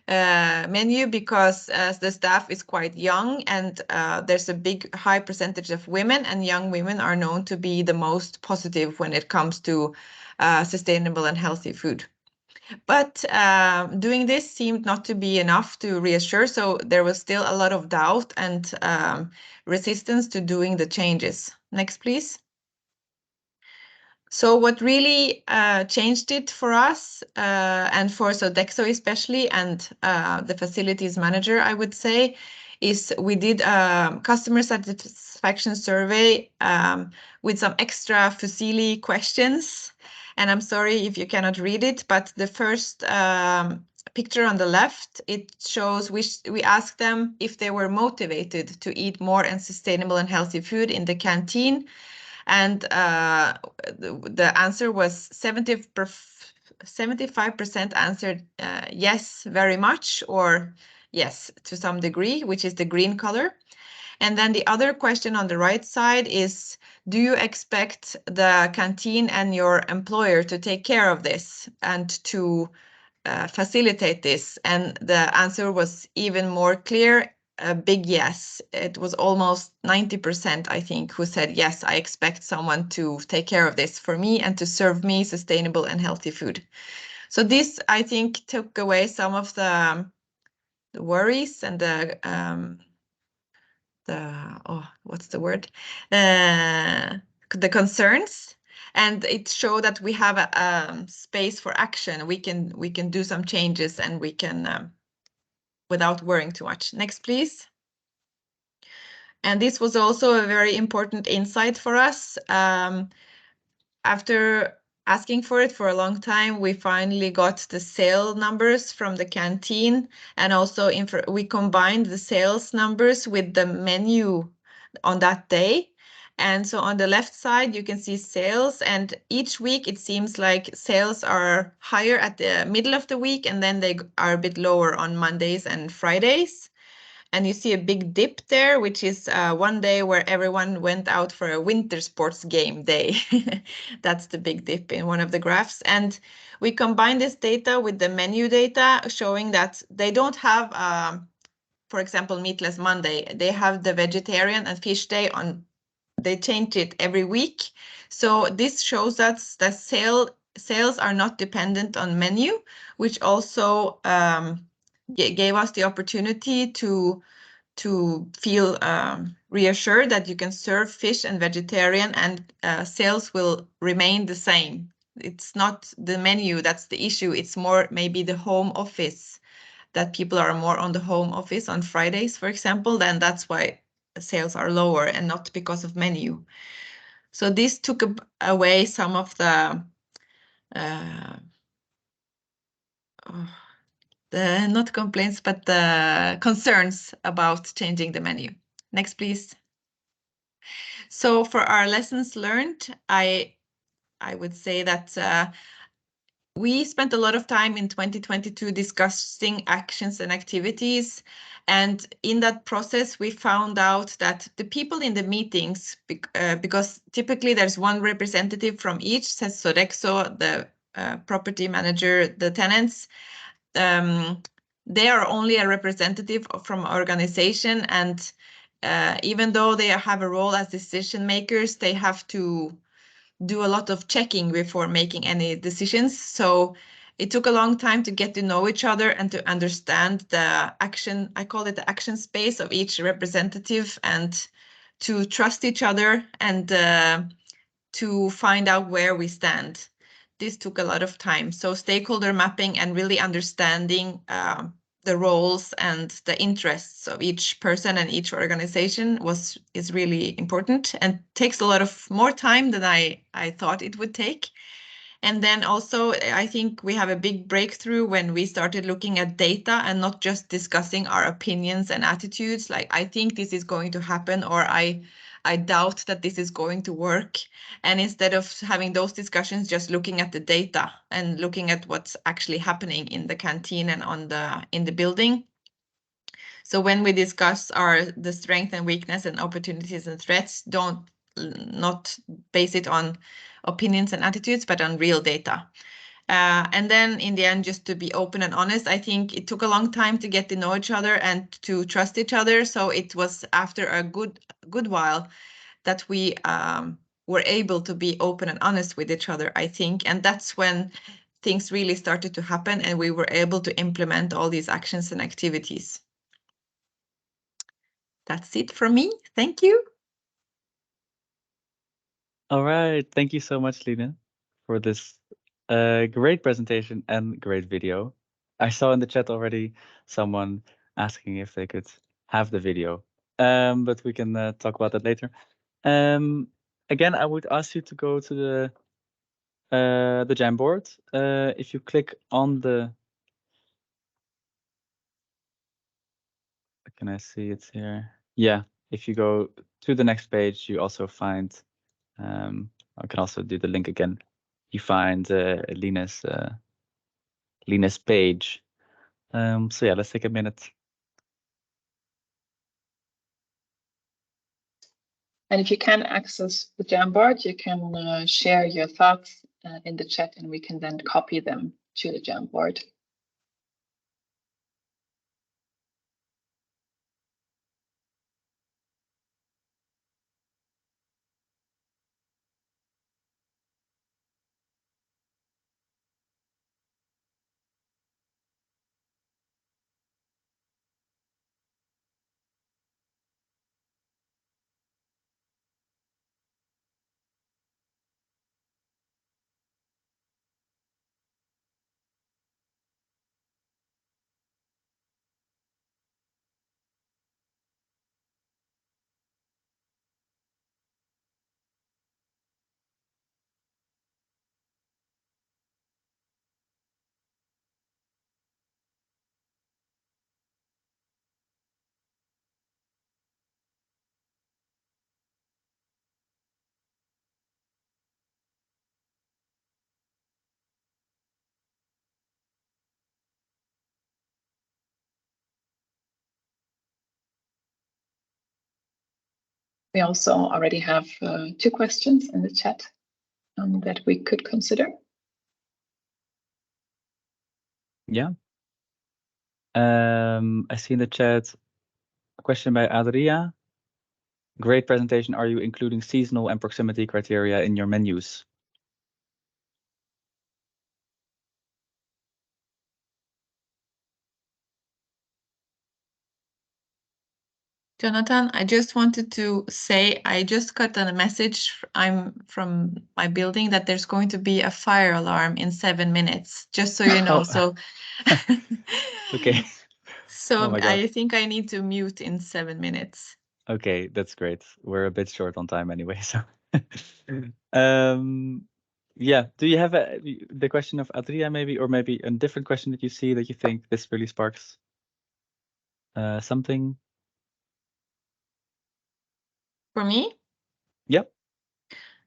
menu, because the staff is quite young, and there's a high percentage of women, and young women are known to be the most positive when it comes to sustainable and healthy food. But doing this seemed not to be enough to reassure, so there was still a lot of doubt and resistance to doing the changes. Next, please. So what really changed it for us, and for Sodexo especially, and the facilities manager, I would say, is we did a customer satisfaction survey with some extra FUSILLI questions. And I'm sorry if you cannot read it, but the first picture on the left, it shows we asked them if they were motivated to eat more and sustainable and healthy food in the canteen. And the answer was 75% answered yes, very much, or yes, to some degree, which is the green color. And then the other question on the right side is, do you expect the canteen and your employer to take care of this and to facilitate this? And the answer was even more clear. A big yes. It was almost 90%, I think, who said, yes, I expect someone to take care of this for me and to serve me sustainable and healthy food. So this, I think, took away some of the worries and the concerns. And it showed that we have a space for action. We can do some changes, and we can without worrying too much. Next, please. And this was also a very important insight for us. After asking for it for a long time, we finally got the sale numbers from the canteen, and also we combined the sales numbers with the menu on that day. And so on the left side, you can see sales, and each week it seems like sales are higher at the middle of the week, and then they are a bit lower on Mondays and Fridays. And you see a big dip there, which is one day where everyone went out for a winter sports game day. That's the big dip in one of the graphs. And we combine this data with the menu data, showing that they don't have, for example, Meatless Monday. They have the vegetarian and fish day on. They change it every week. So this shows us that sales are not dependent on menu, which also gave us the opportunity to feel reassured that you can serve fish and vegetarian, and sales will remain the same. It's not the menu that's the issue. It's more maybe the home office, that people are more on the home office on Fridays, for example, then that's why sales are lower, and not because of menu. So this took away some of the not complaints, but the concerns about changing the menu. Next, please. So for our lessons learned, I would say that we spent a lot of time in 2022 discussing actions and activities. And in that process, we found out that the people in the meetings, because typically there's one representative from each, says Sodexo, the property manager, the tenants, they are only a representative from organization, and even though they have a role as decision makers, they have to do a lot of checking before making any decisions. So it took a long time to get to know each other and to understand the action, I call it the action space of each representative, and to trust each other and to find out where we stand. This took a lot of time. So stakeholder mapping and really understanding the roles and the interests of each person and each organization is really important, and takes a lot of more time than I thought it would take. And then also, I think we have a big breakthrough when we started looking at data and not just discussing our opinions and attitudes, like I think this is going to happen, or I doubt that this is going to work. And instead of having those discussions, just looking at the data and looking at what's actually happening in the canteen and in the building. So when we discuss the strength and weakness and opportunities and threats, don't not base it on opinions and attitudes, but on real data. And then in the end, just to be open and honest, I think it took a long time to get to know each other and to trust each other. So it was after a good while that we were able to be open and honest with each other, I think. And that's when things really started to happen and we were able to implement all these actions and activities. That's it from me. Thank you. All right. Thank you so much, Line, for this great presentation and great video. I saw in the chat already someone asking if they could have the video, but we can talk about that later. Again, I would ask you to go to the Jamboard. If you click on the, can I see it here? Yeah, if you go to the next page, you also find, I can also do the link again. You find Line's page. So yeah, let's take a minute. And if you can access the Jamboard, you can share your thoughts in the chat, and we can then copy them to the Jamboard. We also already have 2 questions in the chat that we could consider. Yeah. I see in the chat a question by Adria. Great presentation. Are you including seasonal and proximity criteria in your menus? Jonathan, I just wanted to say, I just got a message from my building that there's going to be a fire alarm in 7 minutes, just so you know. So Okay. So Oh my God. I think I need to mute in 7 minutes. Okay, that's great. We're a bit short on time anyway, so. Yeah, do you have the question of Adria maybe, or maybe a different question that you see that you think this really sparks something? For me? Yep.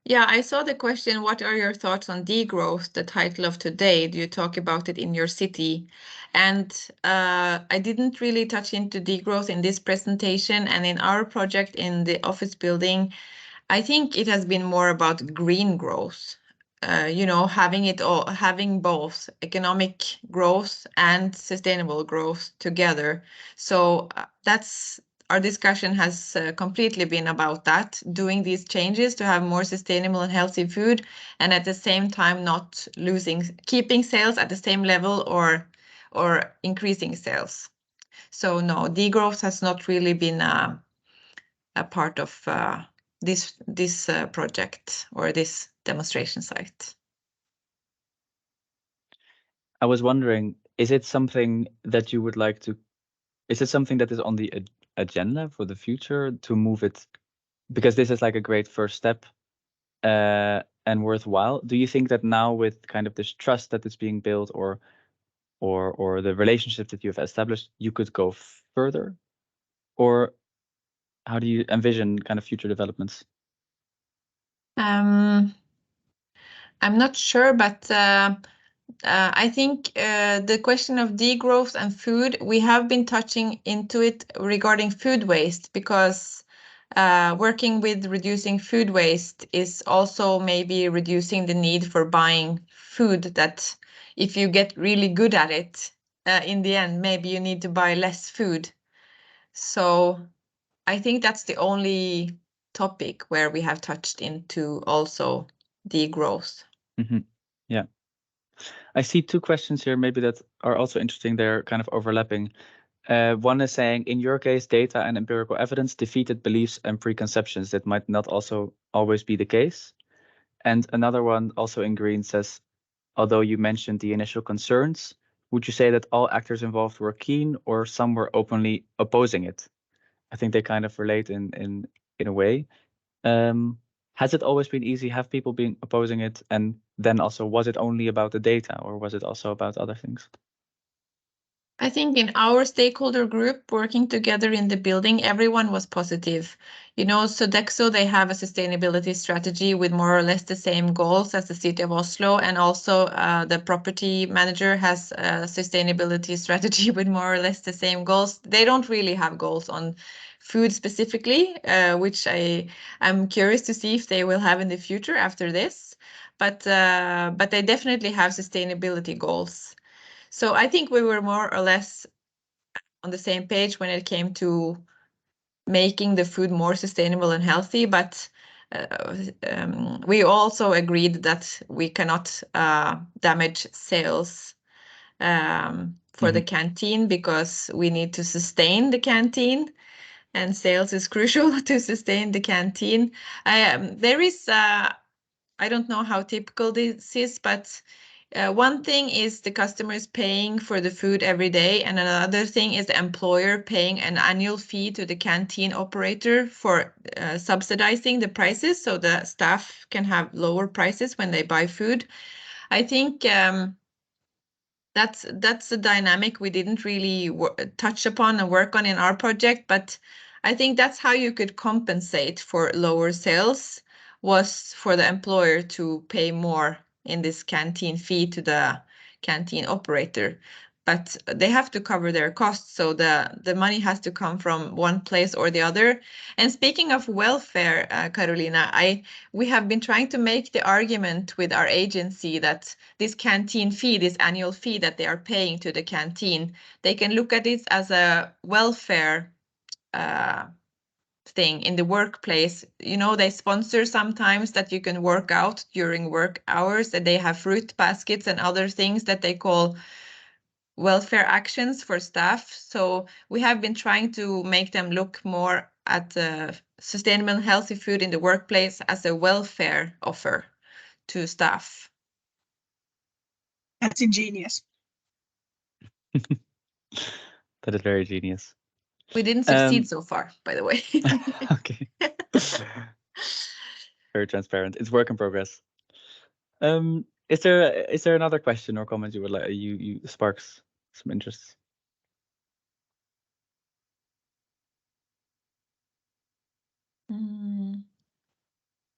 Yeah, I saw the question, what are your thoughts on degrowth, the title of today? Do you talk about it in your city? And I didn't really touch into degrowth in this presentation, and in our project in the office building, I think it has been more about green growth. You know, having both economic growth and sustainable growth together. So that's our discussion has completely been about that, doing these changes to have more sustainable and healthy food, and at the same time not keeping sales at the same level or increasing sales. So no, degrowth has not really been a part of this project or this demonstration site. I was wondering, is it something that you would like to, is it something that is on the agenda for the future to move it? Because this is like a great first step and worthwhile. Do you think that now with kind of this trust that is being built or the relationship that you've established, you could go further? Or how do you envision kind of future developments? I'm not sure, but I think the question of degrowth and food, we have been touching into it regarding food waste, because working with reducing food waste is also maybe reducing the need for buying food that if you get really good at it, in the end, maybe you need to buy less food. So I think that's the only topic where we have touched into also degrowth. Yeah. I see two questions here maybe that are also interesting. They're kind of overlapping. One is saying, in your case, data and empirical evidence defeated beliefs and preconceptions that might not also always be the case. And another one, also in green, says, although you mentioned the initial concerns, would you say that all actors involved were keen or some were openly opposing it? I think they kind of relate in a way. Has it always been easy? Have people been opposing it? And then also, was it only about the data or was it also about other things? I think in our stakeholder group working together in the building, everyone was positive. You know, Sodexo, they have a sustainability strategy with more or less the same goals as the city of Oslo. And also the property manager has a sustainability strategy with more or less the same goals. They don't really have goals on food specifically, which I'm curious to see if they will have in the future after this. But they definitely have sustainability goals. So I think we were more or less on the same page when it came to making the food more sustainable and healthy, but we also agreed that we cannot damage sales for the canteen because we need to sustain the canteen, and sales is crucial to sustain the canteen. There is, I don't know how typical this is, but one thing is the customers paying for the food every day, and another thing is the employer paying an annual fee to the canteen operator for subsidizing the prices so the staff can have lower prices when they buy food. I think that's a dynamic we didn't really touch upon and work on in our project, but I think that's how you could compensate for lower sales, was for the employer to pay more in this canteen fee to the canteen operator. But they have to cover their costs, so the money has to come from one place or the other. And speaking of welfare, Karoliina, we have been trying to make the argument with our agency that this canteen fee, this annual fee that they are paying to the canteen, they can look at it as a welfare thing in the workplace. You know, they sponsor sometimes that you can work out during work hours, that they have fruit baskets and other things that they call welfare actions for staff. So we have been trying to make them look more at sustainable and healthy food in the workplace as a welfare offer to staff. That's ingenious. That is very genius. We didn't succeed so far, by the way. Okay. Very transparent. It's work in progress. Is there another question or comment you would like you sparks some interest?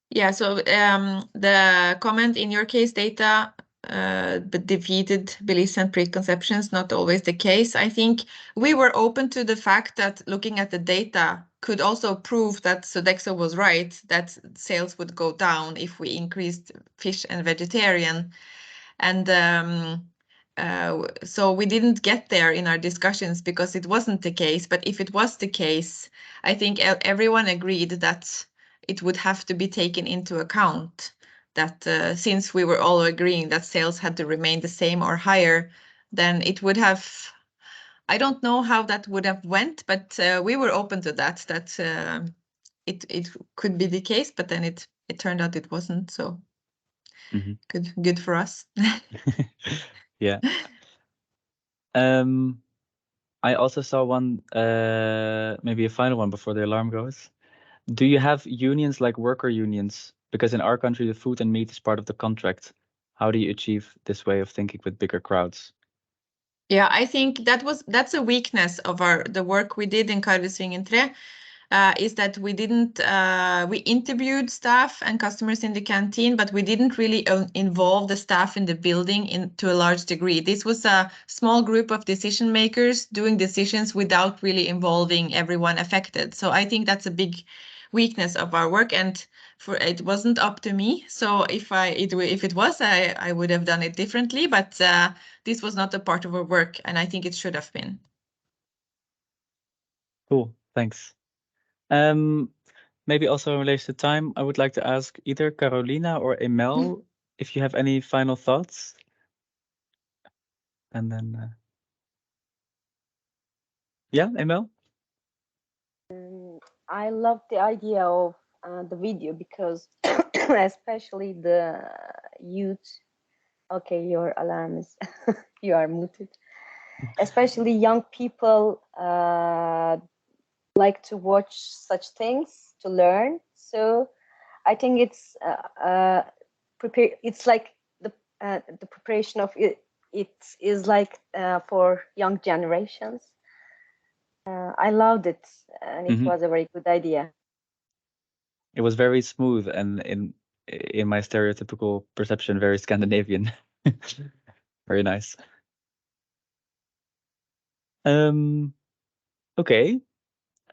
Yeah, so the comment, in your case, data but defeated beliefs and preconceptions, not always the case. I think we were open to the fact that looking at the data could also prove that Sodexo was right, that sales would go down if we increased fish and vegetarian. And so we didn't get there in our discussions because it wasn't the case. But if it was the case, I think everyone agreed that it would have to be taken into account, that since we were all agreeing that sales had to remain the same or higher, then it would have, I don't know how that would have went, but we were open to that it could be the case, but then it turned out it wasn't. So good for us. Yeah. I also saw one, maybe a final one before the alarm goes. Do you have unions like worker unions? Because in our country, the food and meat is part of the contract. How do you achieve this way of thinking with bigger crowds? Yeah, I think that's a weakness of the work we did in Karoliina 3, is that we didn't we interviewed staff and customers in the canteen, but we didn't really involve the staff in the building to a large degree. This was a small group of decision makers doing decisions without really involving everyone affected. So I think that's a big weakness of our work, and it wasn't up to me. So if it was, I would have done it differently, but this was not a part of our work, and I think it should have been. Cool, thanks. Maybe also in relation to time, I would like to ask either Karoliina or Emel if you have any final thoughts. And then, yeah, Emel? I love the idea of the video because especially the youth. Okay, your alarm is, you are muted. Especially young people like to watch such things to learn. So I think it's it's like the preparation of it. It is like for young generations. I loved it, and it was a very good idea. It was very smooth and in my stereotypical perception, very Scandinavian. Very nice. Okay.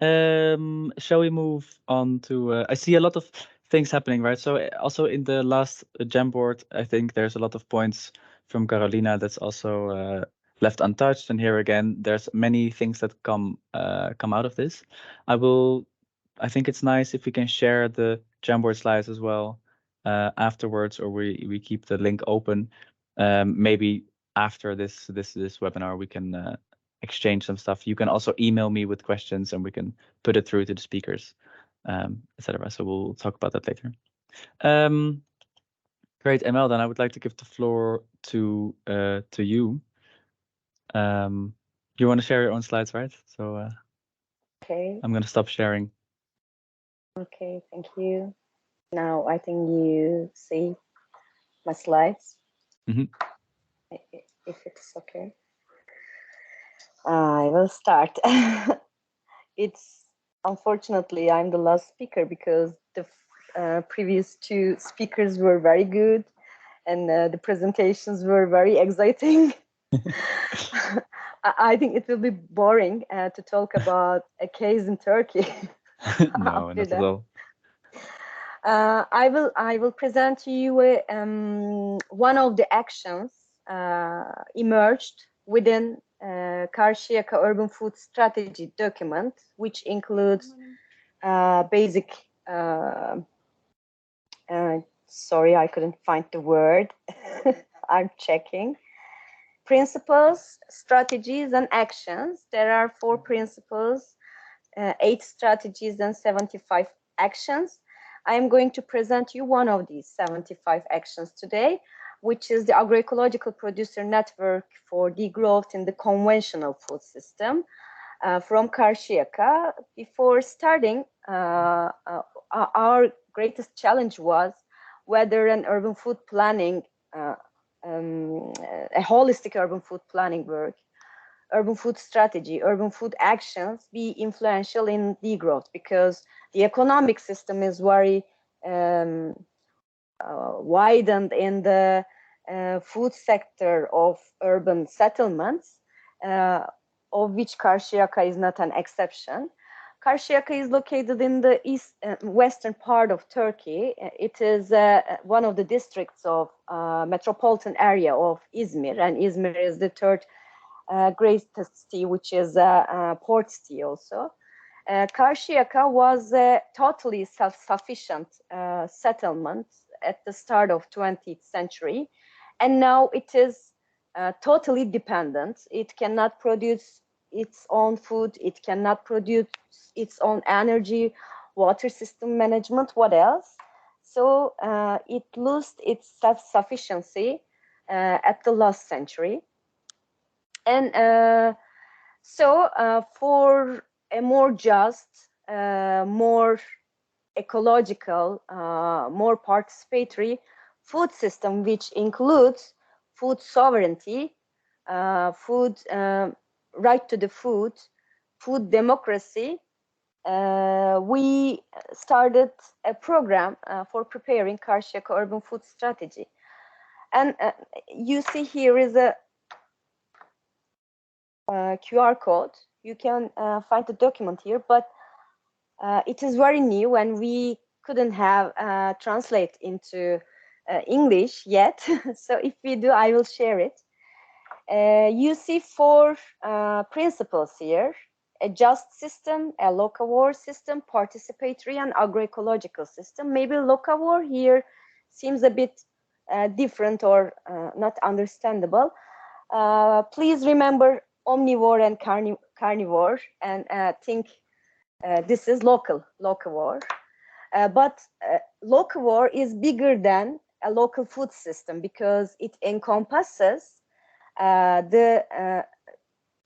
Shall we move on to? I see a lot of things happening, right? So also in the last Jamboard, I think there's a lot of points from Karoliina that's also left untouched. And here again, there's many things that come out of this. I think it's nice if we can share the Jamboard slides as well afterwards, or we keep the link open. Maybe after this webinar, we can exchange some stuff. You can also email me with questions, and we can put it through to the speakers, etc. So we'll talk about that later. Great, Emel. Then I would like to give the floor to you. You want to share your own slides, right? So okay. I'm going to stop sharing. Okay, thank you. Now I think you see my slides. If it's okay. I will start. It's unfortunately I'm the last speaker because the previous two speakers were very good and the presentations were very exciting. I think it will be boring to talk about a case in Turkey. No, not at all. I will present to you one of the actions emerged within Karşıyaka Urban Food Strategy document, which includes basic. Sorry, I couldn't find the word. I'm checking. Principles, strategies, and actions. There are 4 principles, 8 strategies, and 75 actions. I am going to present you one of these 75 actions today, which is the agroecological producer network for degrowth in the conventional food system from Karşıyaka. Before starting, our greatest challenge was whether an urban food planning, a holistic urban food planning work, urban food strategy, urban food actions be influential in degrowth, because the economic system is very widened in the food sector of urban settlements, of which Karşıyaka is not an exception. Karşıyaka is located in the western part of Turkey. It is one of the districts of metropolitan area of Izmir, and Izmir is the third greatest city, which is a port city also. Karşıyaka was a totally self-sufficient settlement at the start of 20th century, and now it is totally dependent. It cannot produce its own food, it cannot produce its own energy, water system management, what else? So it lost its self-sufficiency at the last century. And so for a more just, more ecological, more participatory food system, which includes food sovereignty, food right to the food, food democracy, we started a program for preparing Karşıyaka urban food strategy. And you see here is a QR code. You can find the document here, but It is very new and we couldn't have translate into English yet. So if we do, I will share it. You see 4 principles here: a just system, a locavore system, participatory, and agroecological system. Maybe locavore here seems a bit different or not understandable. Please remember omnivore and carnivore and think this is locavore. But locavore is bigger than a local food system because it encompasses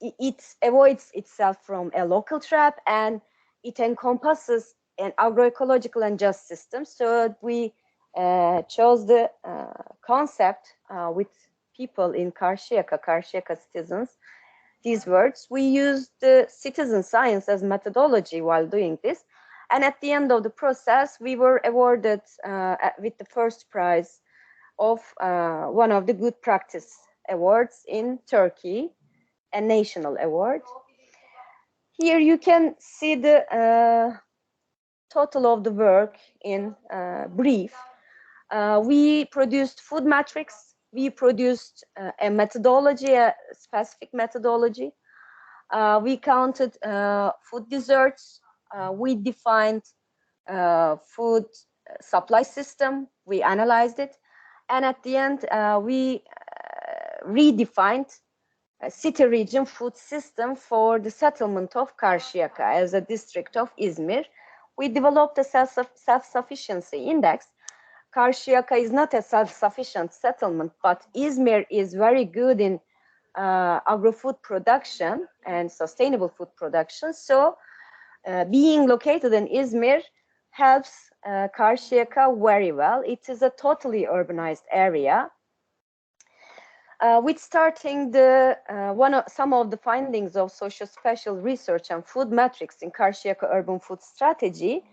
it avoids itself from a local trap, and it encompasses an agroecological and just system. So we chose the concept with people in Karşıyaka citizens, these words. We used the citizen science as methodology while doing this. And at the end of the process, we were awarded with the first prize of one of the good practice awards in Turkey, a national award. Here you can see the total of the work in brief. We produced food metrics. We produced a methodology, a specific methodology. We counted food deserts. We defined food supply system. We analyzed it. And at the end, we redefined a city region food system for the settlement of Karşıyaka as a district of Izmir. We developed a self-sufficiency index. Karşıyaka is not a self-sufficient settlement, but Izmir is very good in agro-food production and sustainable food production. So being located in Izmir helps Karşıyaka very well. It is a totally urbanized area. With starting some of the findings of socio-spatial research and food metrics in Karşıyaka urban food strategy,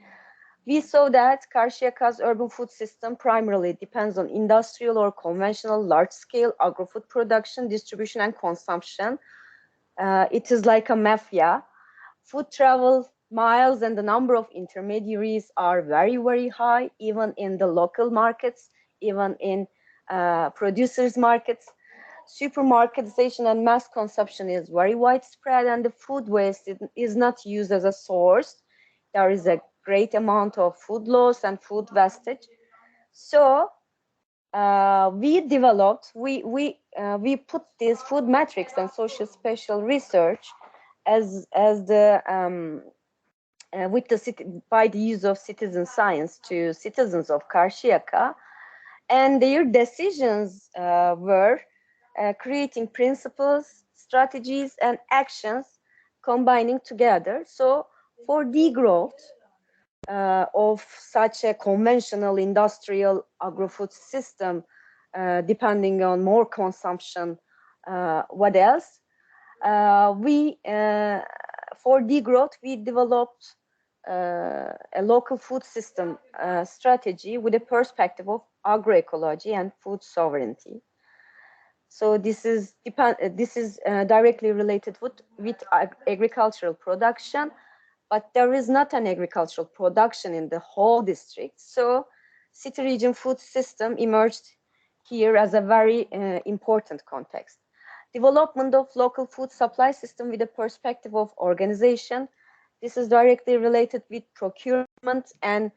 we saw that Karşıyaka's urban food system primarily depends on industrial or conventional large-scale agro-food production, distribution, and consumption. It is like a mafia. Food travel miles and the number of intermediaries are very, very high, even in the local markets, even in producers' markets. Supermarketization and mass consumption is very widespread, and the food waste is not used as a source. There is a great amount of food loss and food wastage. So we developed, we put these food metrics and social spatial research as the by the use of citizen science to citizens of Karşıyaka, and their decisions were creating principles, strategies, and actions combining together. So for degrowth of such a conventional industrial agro-food system, depending on more consumption, what else? For degrowth, we developed a local food system strategy with a perspective of agroecology and food sovereignty. So this is directly related with agricultural production, but there is not an agricultural production in the whole district. So city region food system emerged here as a very important context. Development of local food supply system with a perspective of organization. This is directly related with procurement, and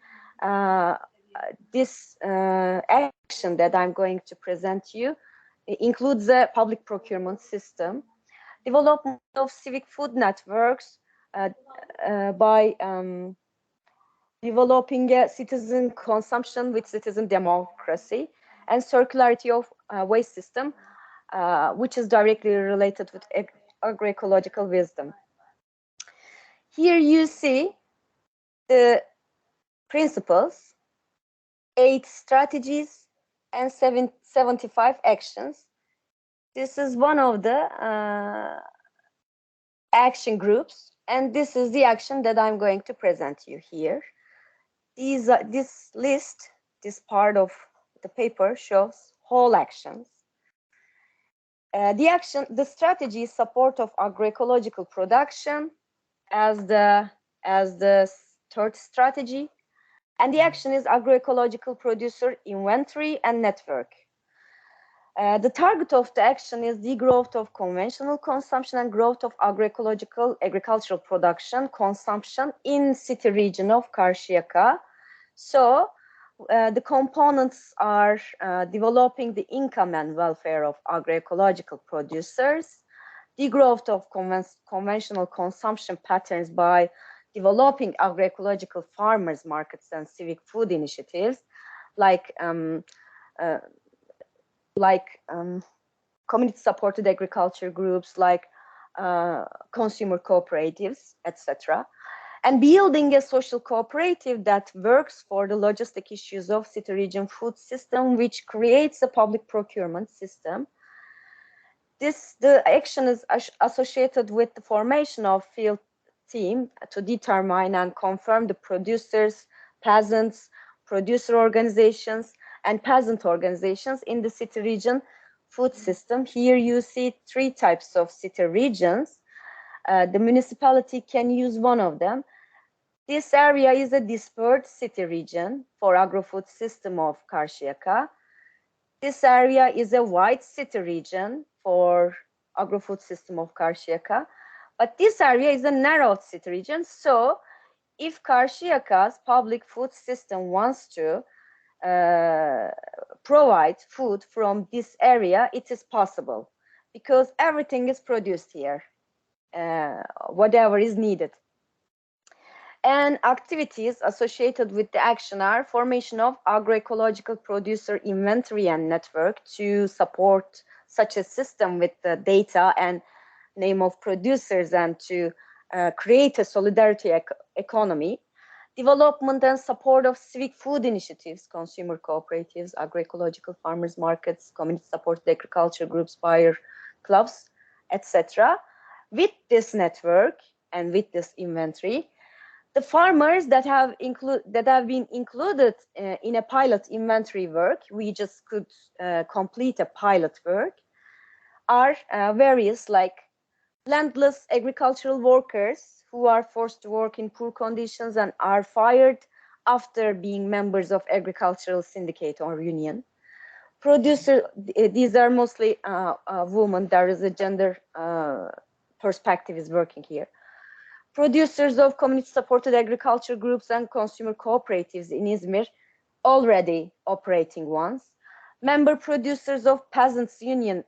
this action that I'm going to present you includes a public procurement system. Development of civic food networks by developing a citizen consumption with citizen democracy, and circularity of waste system, which is directly related with agroecological wisdom. Here you see the principles, 8 strategies, and 75 actions. This is one of the action groups, and this is the action that I'm going to present you here. This list, this part of the paper shows whole actions. The strategy is support of agroecological production as the third strategy. And the action is agroecological producer inventory and network. The target of the action is degrowth of conventional consumption and growth of agroecological agricultural production consumption in city region of Karşıyaka. So the components are developing the income and welfare of agroecological producers, degrowth of conventional consumption patterns by developing agroecological farmers markets and civic food initiatives like community-supported agriculture groups, like consumer cooperatives, etc. And building a social cooperative that works for the logistic issues of city region food system, which creates a public procurement system. The action is associated with the formation of field team to determine and confirm the producers, peasants, producer organizations, and peasant organizations in the city region food system. Here you see 3 types of city regions. The municipality can use one of them. This area is a dispersed city region for agro-food system of Karşıyaka. This area is a wide city region for agro-food system of Karşıyaka. But this area is a narrow city region. So if Karşıyaka's public food system wants to provide food from this area, it is possible because everything is produced here, whatever is needed. And activities associated with the action are formation of agroecological producer inventory and network to support such a system with the data and name of producers and to create a solidarity economy. Development and support of civic food initiatives, consumer cooperatives, agroecological farmers markets, community supported agriculture groups, buyer clubs, etc. With this network and with this inventory, the farmers that have been included in a pilot inventory work, we just could complete a pilot work, are various like landless agricultural workers who are forced to work in poor conditions and are fired after being members of agricultural syndicate or union. Producer, these are mostly women. There is a gender perspective is working here. Producers of community-supported agriculture groups and consumer cooperatives in Izmir, already operating ones. Member producers of peasants' union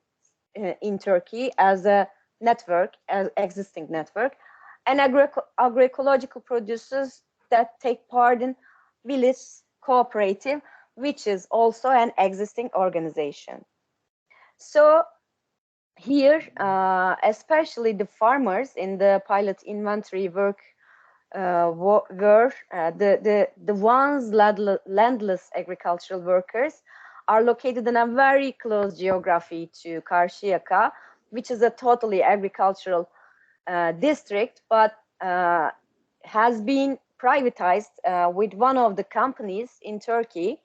in Turkey as a network, as existing network, and agroecological producers that take part in village cooperative, which is also an existing organization. So here, especially the farmers in the pilot inventory work were the ones landless agricultural workers are located in a very close geography to Karşıyaka, which is a totally agricultural district, but has been privatized with one of the companies in Turkey,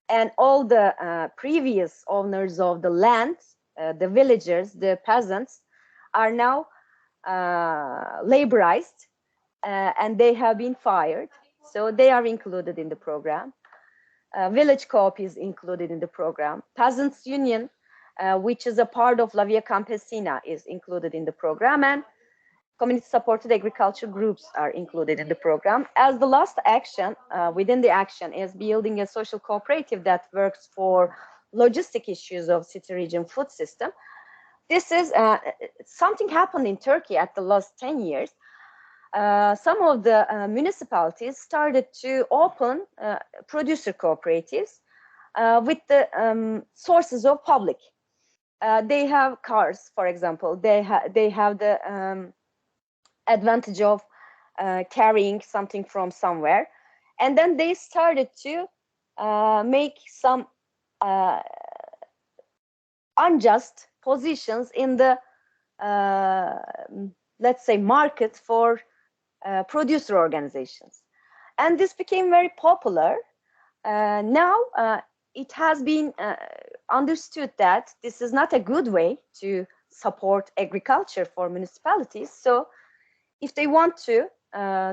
and all the previous owners of the land, the villagers, the peasants, are now laborized and they have been fired. So they are included in the program. Village Co-op is included in the program. Peasants Union, which is a part of La Via Campesina, is included in the program, and community-supported agriculture groups are included in the program. As the last action within the action is building a social cooperative that works for logistic issues of city region food system. This is something happened in Turkey at the last 10 years. Some of the municipalities started to open producer cooperatives with the sources of public. They have cars, for example. They have the advantage of carrying something from somewhere, and then they started to make some unjust positions in the let's say market for producer organizations, and this became very popular. Now it has been understood that this is not a good way to support agriculture for municipalities. So if they want to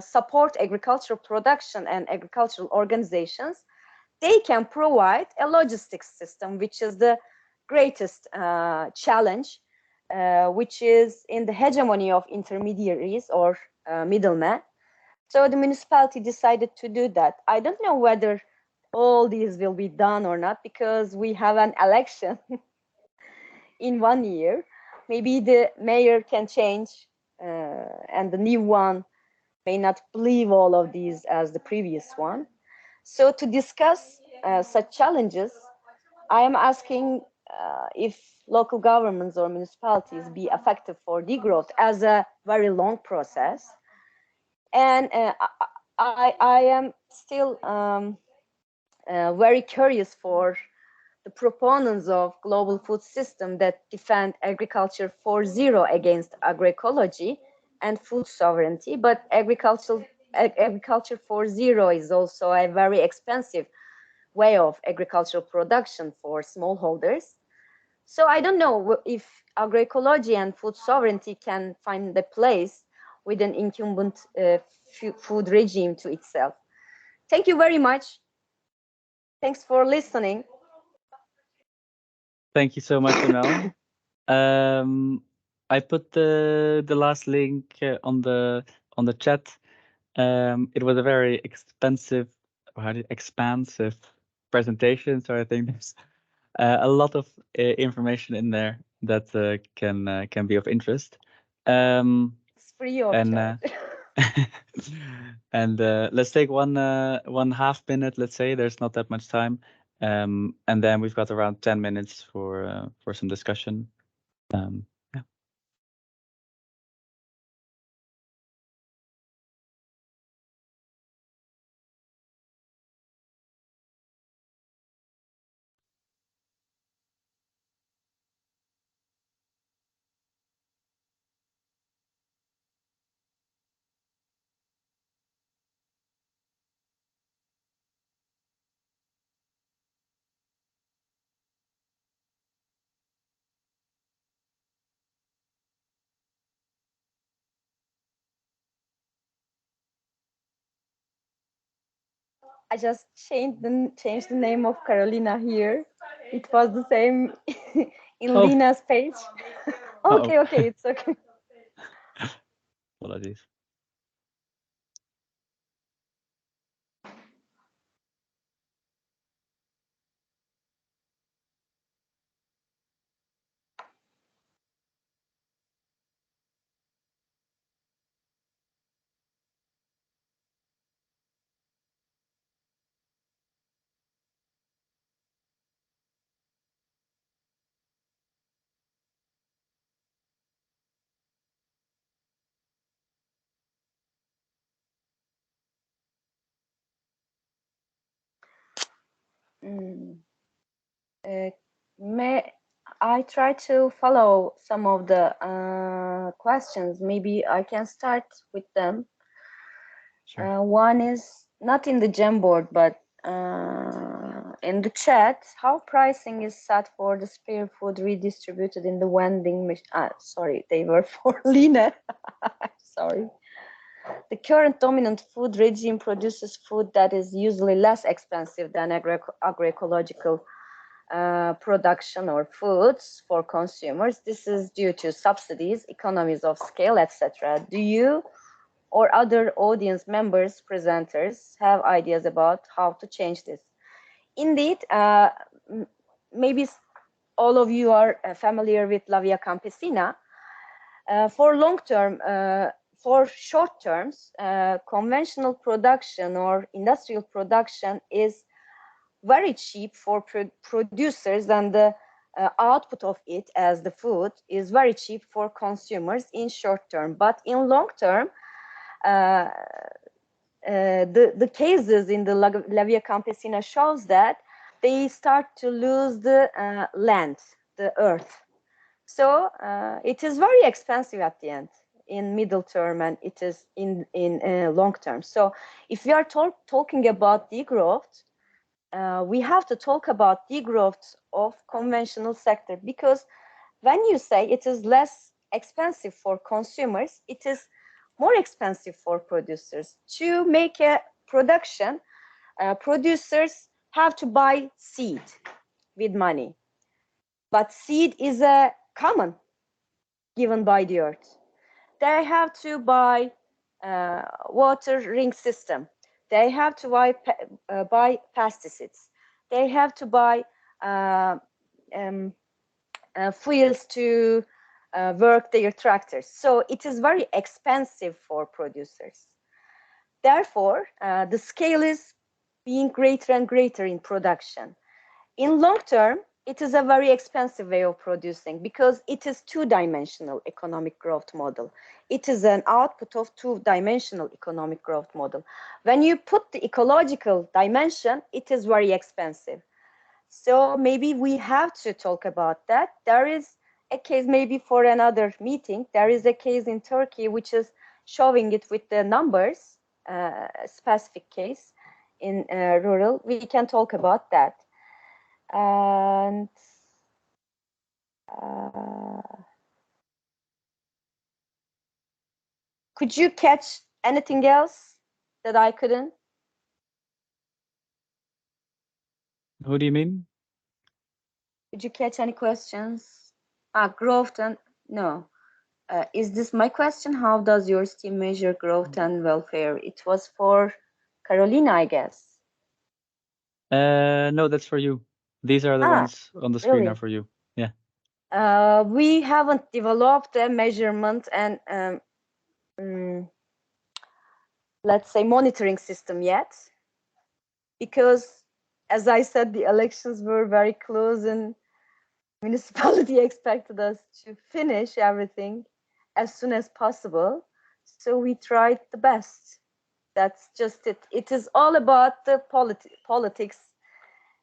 support agricultural production and agricultural organizations, they can provide a logistics system, which is the greatest challenge, which is in the hegemony of intermediaries or middlemen. So the municipality decided to do that. I don't know whether all these will be done or not, because we have an election in 1 year. Maybe the mayor can change and the new one may not believe all of these as the previous one. So to discuss such challenges, I am asking if local governments or municipalities be effective for degrowth as a very long process. And I am still very curious for the proponents of global food system that defend agriculture 4.0 against agroecology and food sovereignty. But agriculture 4.0 is also a very expensive way of agricultural production for smallholders. So I don't know if agroecology and food sovereignty can find a place with an incumbent food regime to itself. Thank you very much. Thanks for listening. Thank you so much, Emel. I put the last link on the chat. It was a very expansive presentation, so I think there's a lot of information in there that can be of interest. It's free of charge. And let's take one half minute. Let's say there's not that much time, and then we've got around 10 minutes for some discussion. Yeah. I just changed the name of Karoliina here. It was the same in Lina's page. Okay, it's okay. Apologies. May I try to follow some of the questions? Maybe I can start with them. Sure. One is not in the Jamboard, but in the chat. How pricing is set for the spare food redistributed in the vending machine? Sorry, they were for Lina. Sorry. The current dominant food regime produces food that is usually less expensive than agroecological production or foods for consumers. This is due to subsidies, economies of scale, etc. Do you or other audience members, presenters, have ideas about how to change this? Indeed, maybe all of you are familiar with La Via Campesina. For long term, for short terms, conventional production or industrial production is very cheap for producers, and the output of it as the food is very cheap for consumers in short term. But in long term, the cases in the La Via Campesina shows that they start to lose the land, the earth. So it is very expensive at the end in middle term, and it is in long term. So if we are talking about degrowth, we have to talk about degrowth of conventional sector, because when you say it is less expensive for consumers, it is more expensive for producers. To make a production, producers have to buy seed with money. But seed is a common given by the earth. They have to buy water ring system. They have to buy pesticides. They have to buy fuels to work their tractors. So it is very expensive for producers. Therefore, the scale is being greater and greater in production. In long term, it is a very expensive way of producing because it is two-dimensional economic growth model. It is an output of two-dimensional economic growth model. When you put the ecological dimension, it is very expensive. So maybe we have to talk about that. There is a case maybe for another meeting. There is a case in Turkey which is showing it with the numbers, a specific case in rural. We can talk about that. And could you catch anything else that I couldn't? Who do you mean? Did you catch any questions? Growth and no. Is this my question? How does your team measure growth and welfare? It was for Karoliina, I guess. No, that's for you. These are the ones on the screen really? are for you. Yeah. We haven't developed a measurement and let's say monitoring system yet, because as I said, the elections were very close and municipality expected us to finish everything as soon as possible. So we tried the best. That's just it. It is all about the politics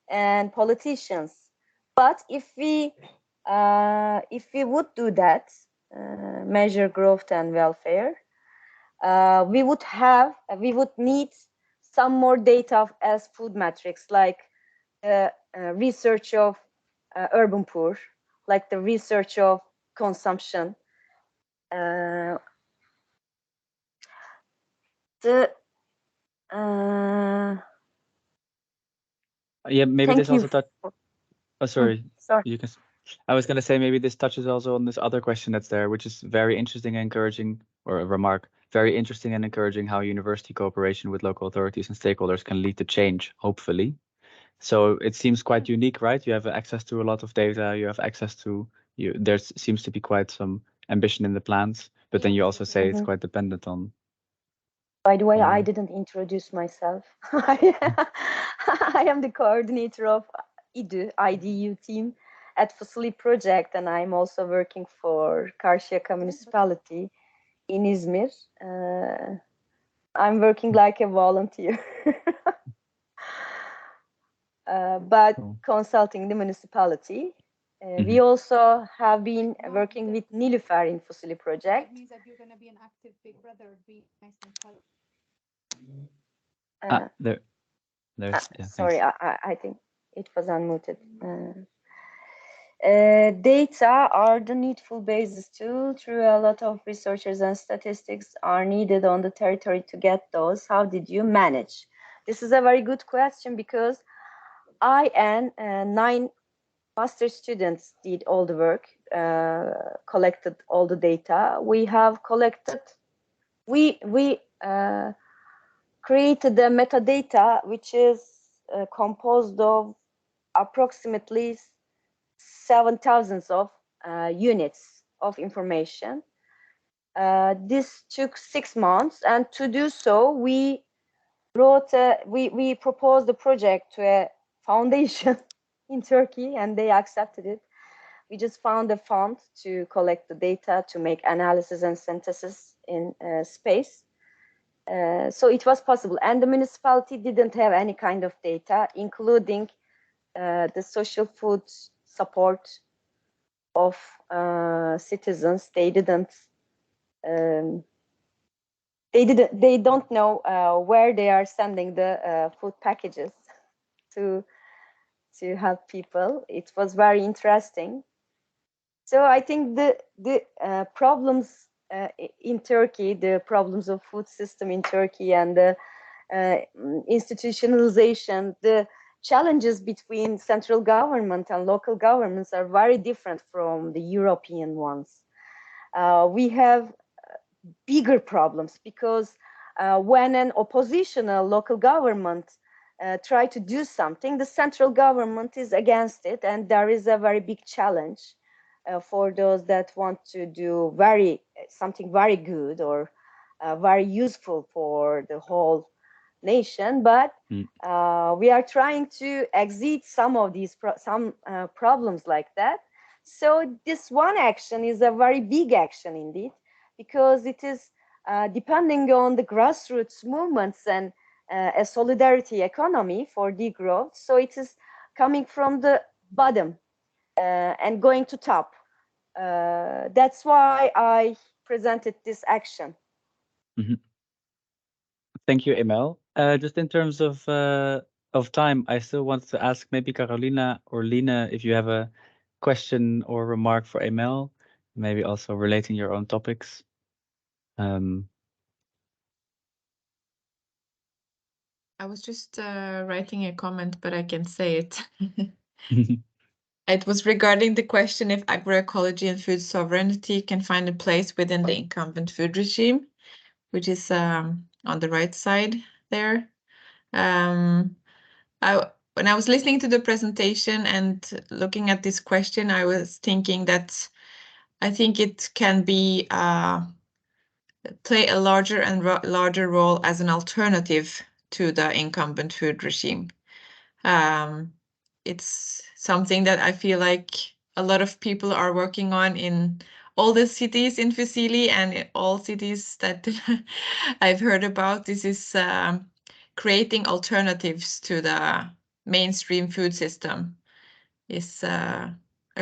and politicians. But if we would do that, measure growth and welfare, we would need some more data as food metrics, like research of urban poor, like the research of consumption. Yeah, maybe this also touch. Oh, sorry. Sorry. You can. I was going to say maybe this touches also on this other question that's there, which is very interesting and encouraging, or a remark, very interesting and encouraging how university cooperation with local authorities and stakeholders can lead to change, hopefully. So it seems quite unique, right? You have access to a lot of data, you have access to, there seems to be quite some ambition in the plans, but then you also say it's quite dependent on. By the way, I didn't introduce myself. I am the coordinator of IDU team at FUSILLI project, and I'm also working for Karakaya municipality in Izmir. I'm working like a volunteer, but consulting the municipality. We also have been working with Nilüfer in FUSILLI project. That means that you're going to be an active big brother. Be nice and polite. Sorry, I think it was unmuted. Data are the needful basis tool. Through a lot of researchers and statistics are needed on the territory to get those. How did you manage? This is a very good question because I and 9 master students did all the work, collected all the data. We have collected, we created the metadata, which is composed of approximately 7,000 of units of information. This took 6 months, and to do so, we proposed the project to a foundation in Turkey, and they accepted it. We just found a fund to collect the data, to make analysis and synthesis in space. So it was possible, and the municipality didn't have any kind of data, including the social food support of citizens. They don't know where they are sending the food packages to help people. It was very interesting. So I think the problems in Turkey, the problems of food system in Turkey and the institutionalization, the challenges between central government and local governments are very different from the European ones. We have bigger problems because when an oppositional local government try to do something, the central government is against it, and there is a very big challenge for those that want to do something very good or very useful for the whole nation. But we are trying to exit some of these problems like that. So this one action is a very big action indeed, because it is depending on the grassroots movements and a solidarity economy for degrowth. So it is coming from the bottom and going to top. That's why I presented this action. Thank you, Emel. Just in terms of time, I still wanted to ask maybe Karoliina or Line if you have a question or remark for Emel, maybe also relating your own topics. I was just writing a comment, but I can say it. It was regarding the question if agroecology and food sovereignty can find a place within the incumbent food regime, which is on the right side there. When I was listening to the presentation and looking at this question, I was thinking that I think it can be play a larger and larger role as an alternative to the incumbent food regime. It's something that I feel like a lot of people are working on in all the cities in FUSILLI and all cities that I've heard about. This is creating alternatives to the mainstream food system. It's a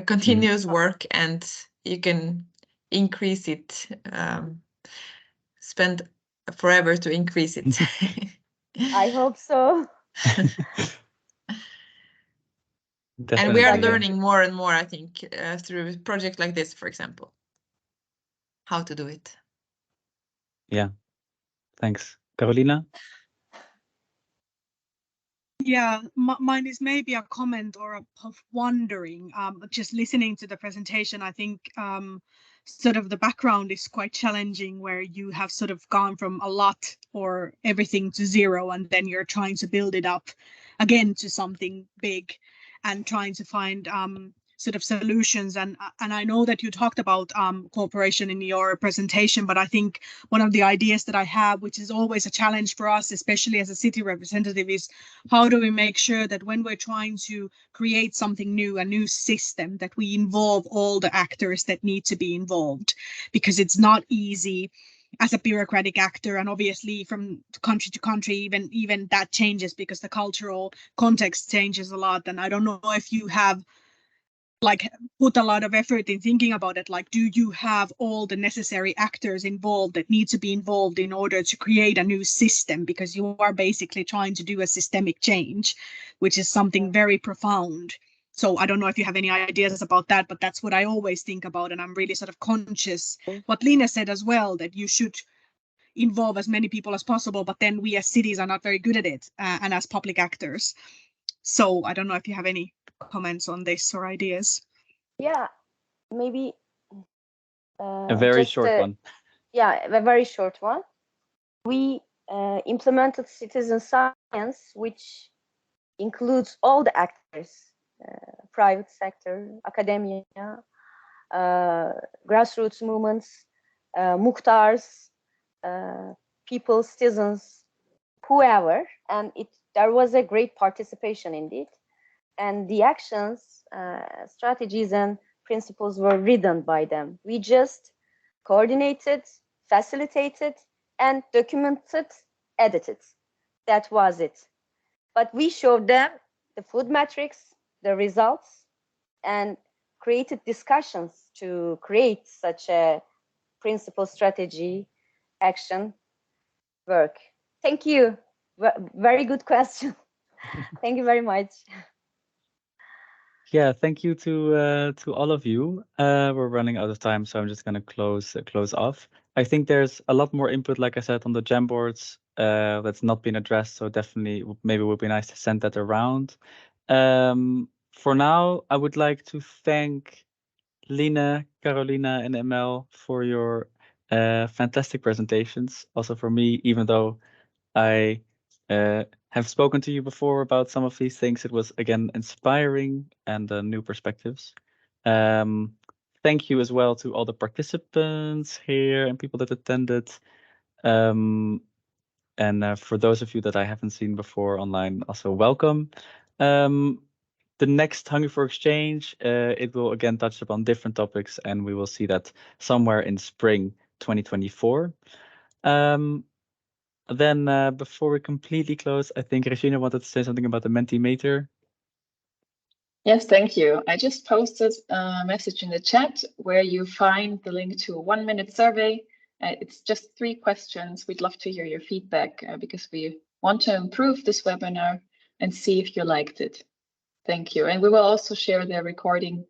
continuous work, and you can increase it, spend forever to increase it. I hope so. And we are learning more and more, I think, through a project like this, for example, how to do it. Yeah, thanks. Karoliina? Yeah, mine is maybe a comment or of wondering. Just listening to the presentation, I think sort of the background is quite challenging, where you have sort of gone from a lot or everything to zero, and then you're trying to build it up again to something big and trying to find sort of solutions. And I know that you talked about cooperation in your presentation, but I think one of the ideas that I have, which is always a challenge for us, especially as a city representative, is how do we make sure that when we're trying to create something new, a new system, that we involve all the actors that need to be involved, because it's not easy as a bureaucratic actor, and obviously from country to country, even that changes because the cultural context changes a lot. And I don't know if you have like put a lot of effort in thinking about it. Like, do you have all the necessary actors involved that need to be involved in order to create a new system? Because you are basically trying to do a systemic change, which is something very profound. So I don't know if you have any ideas about that, but that's what I always think about. And I'm really sort of conscious what Line said as well, that you should involve as many people as possible, but then we as cities are not very good at it, and as public actors. So I don't know if you have any comments on this or ideas. Yeah, maybe a very short one. Yeah, a very short one. We implemented citizen science, which includes all the actors, private sector, academia, grassroots movements, muhtars, people, citizens, whoever, and there was a great participation indeed. And the actions, strategies, and principles were written by them. We just coordinated, facilitated, and documented, edited. That was it. But we showed them the food metrics, the results, and created discussions to create such a principle, strategy, action, work. Thank you. Very good question. Thank you very much. yeah, thank you to all of you. We're running out of time, so I'm just gonna close off. I think there's a lot more input, like I said, on the Jamboards that's not been addressed. So definitely, maybe it would be nice to send that around. For now, I would like to thank Line, Karoliina, and Emel for your fantastic presentations. Also for me, even though I have spoken to you before about some of these things, it was again inspiring and new perspectives. Thank you as well to all the participants here and people that attended. And for those of you that I haven't seen before online, also welcome. The next Hungry for Exchange, it will again touch upon different topics, and we will see that somewhere in spring 2024. Then before we completely close, I think Regina wanted to say something about the Mentimeter. Yes, thank you. I just posted a message in the chat where you find the link to a 1-minute survey. It's just 3 questions. We'd love to hear your feedback because we want to improve this webinar and see if you liked it. Thank you. And we will also share the recording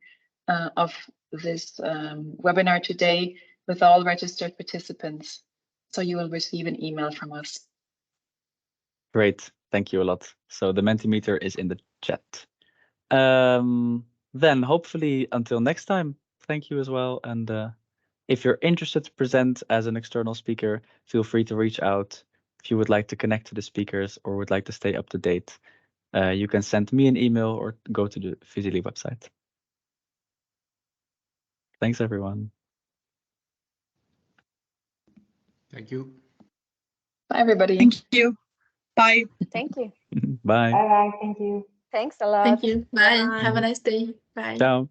of this webinar today with all registered participants. So you will receive an email from us. Great, thank you a lot. So the Mentimeter is in the chat. Then hopefully until next time, thank you as well. And if you're interested to present as an external speaker, feel free to reach out. If you would like to connect to the speakers or would like to stay up to date, you can send me an email or go to the FUSILLI website. Thanks, everyone. Thank you. Bye, everybody. Thank you. Bye. Thank you. Bye. Bye bye. Thank you. Thanks a lot. Thank you. Bye. Bye. Have a nice day. Bye. Ciao.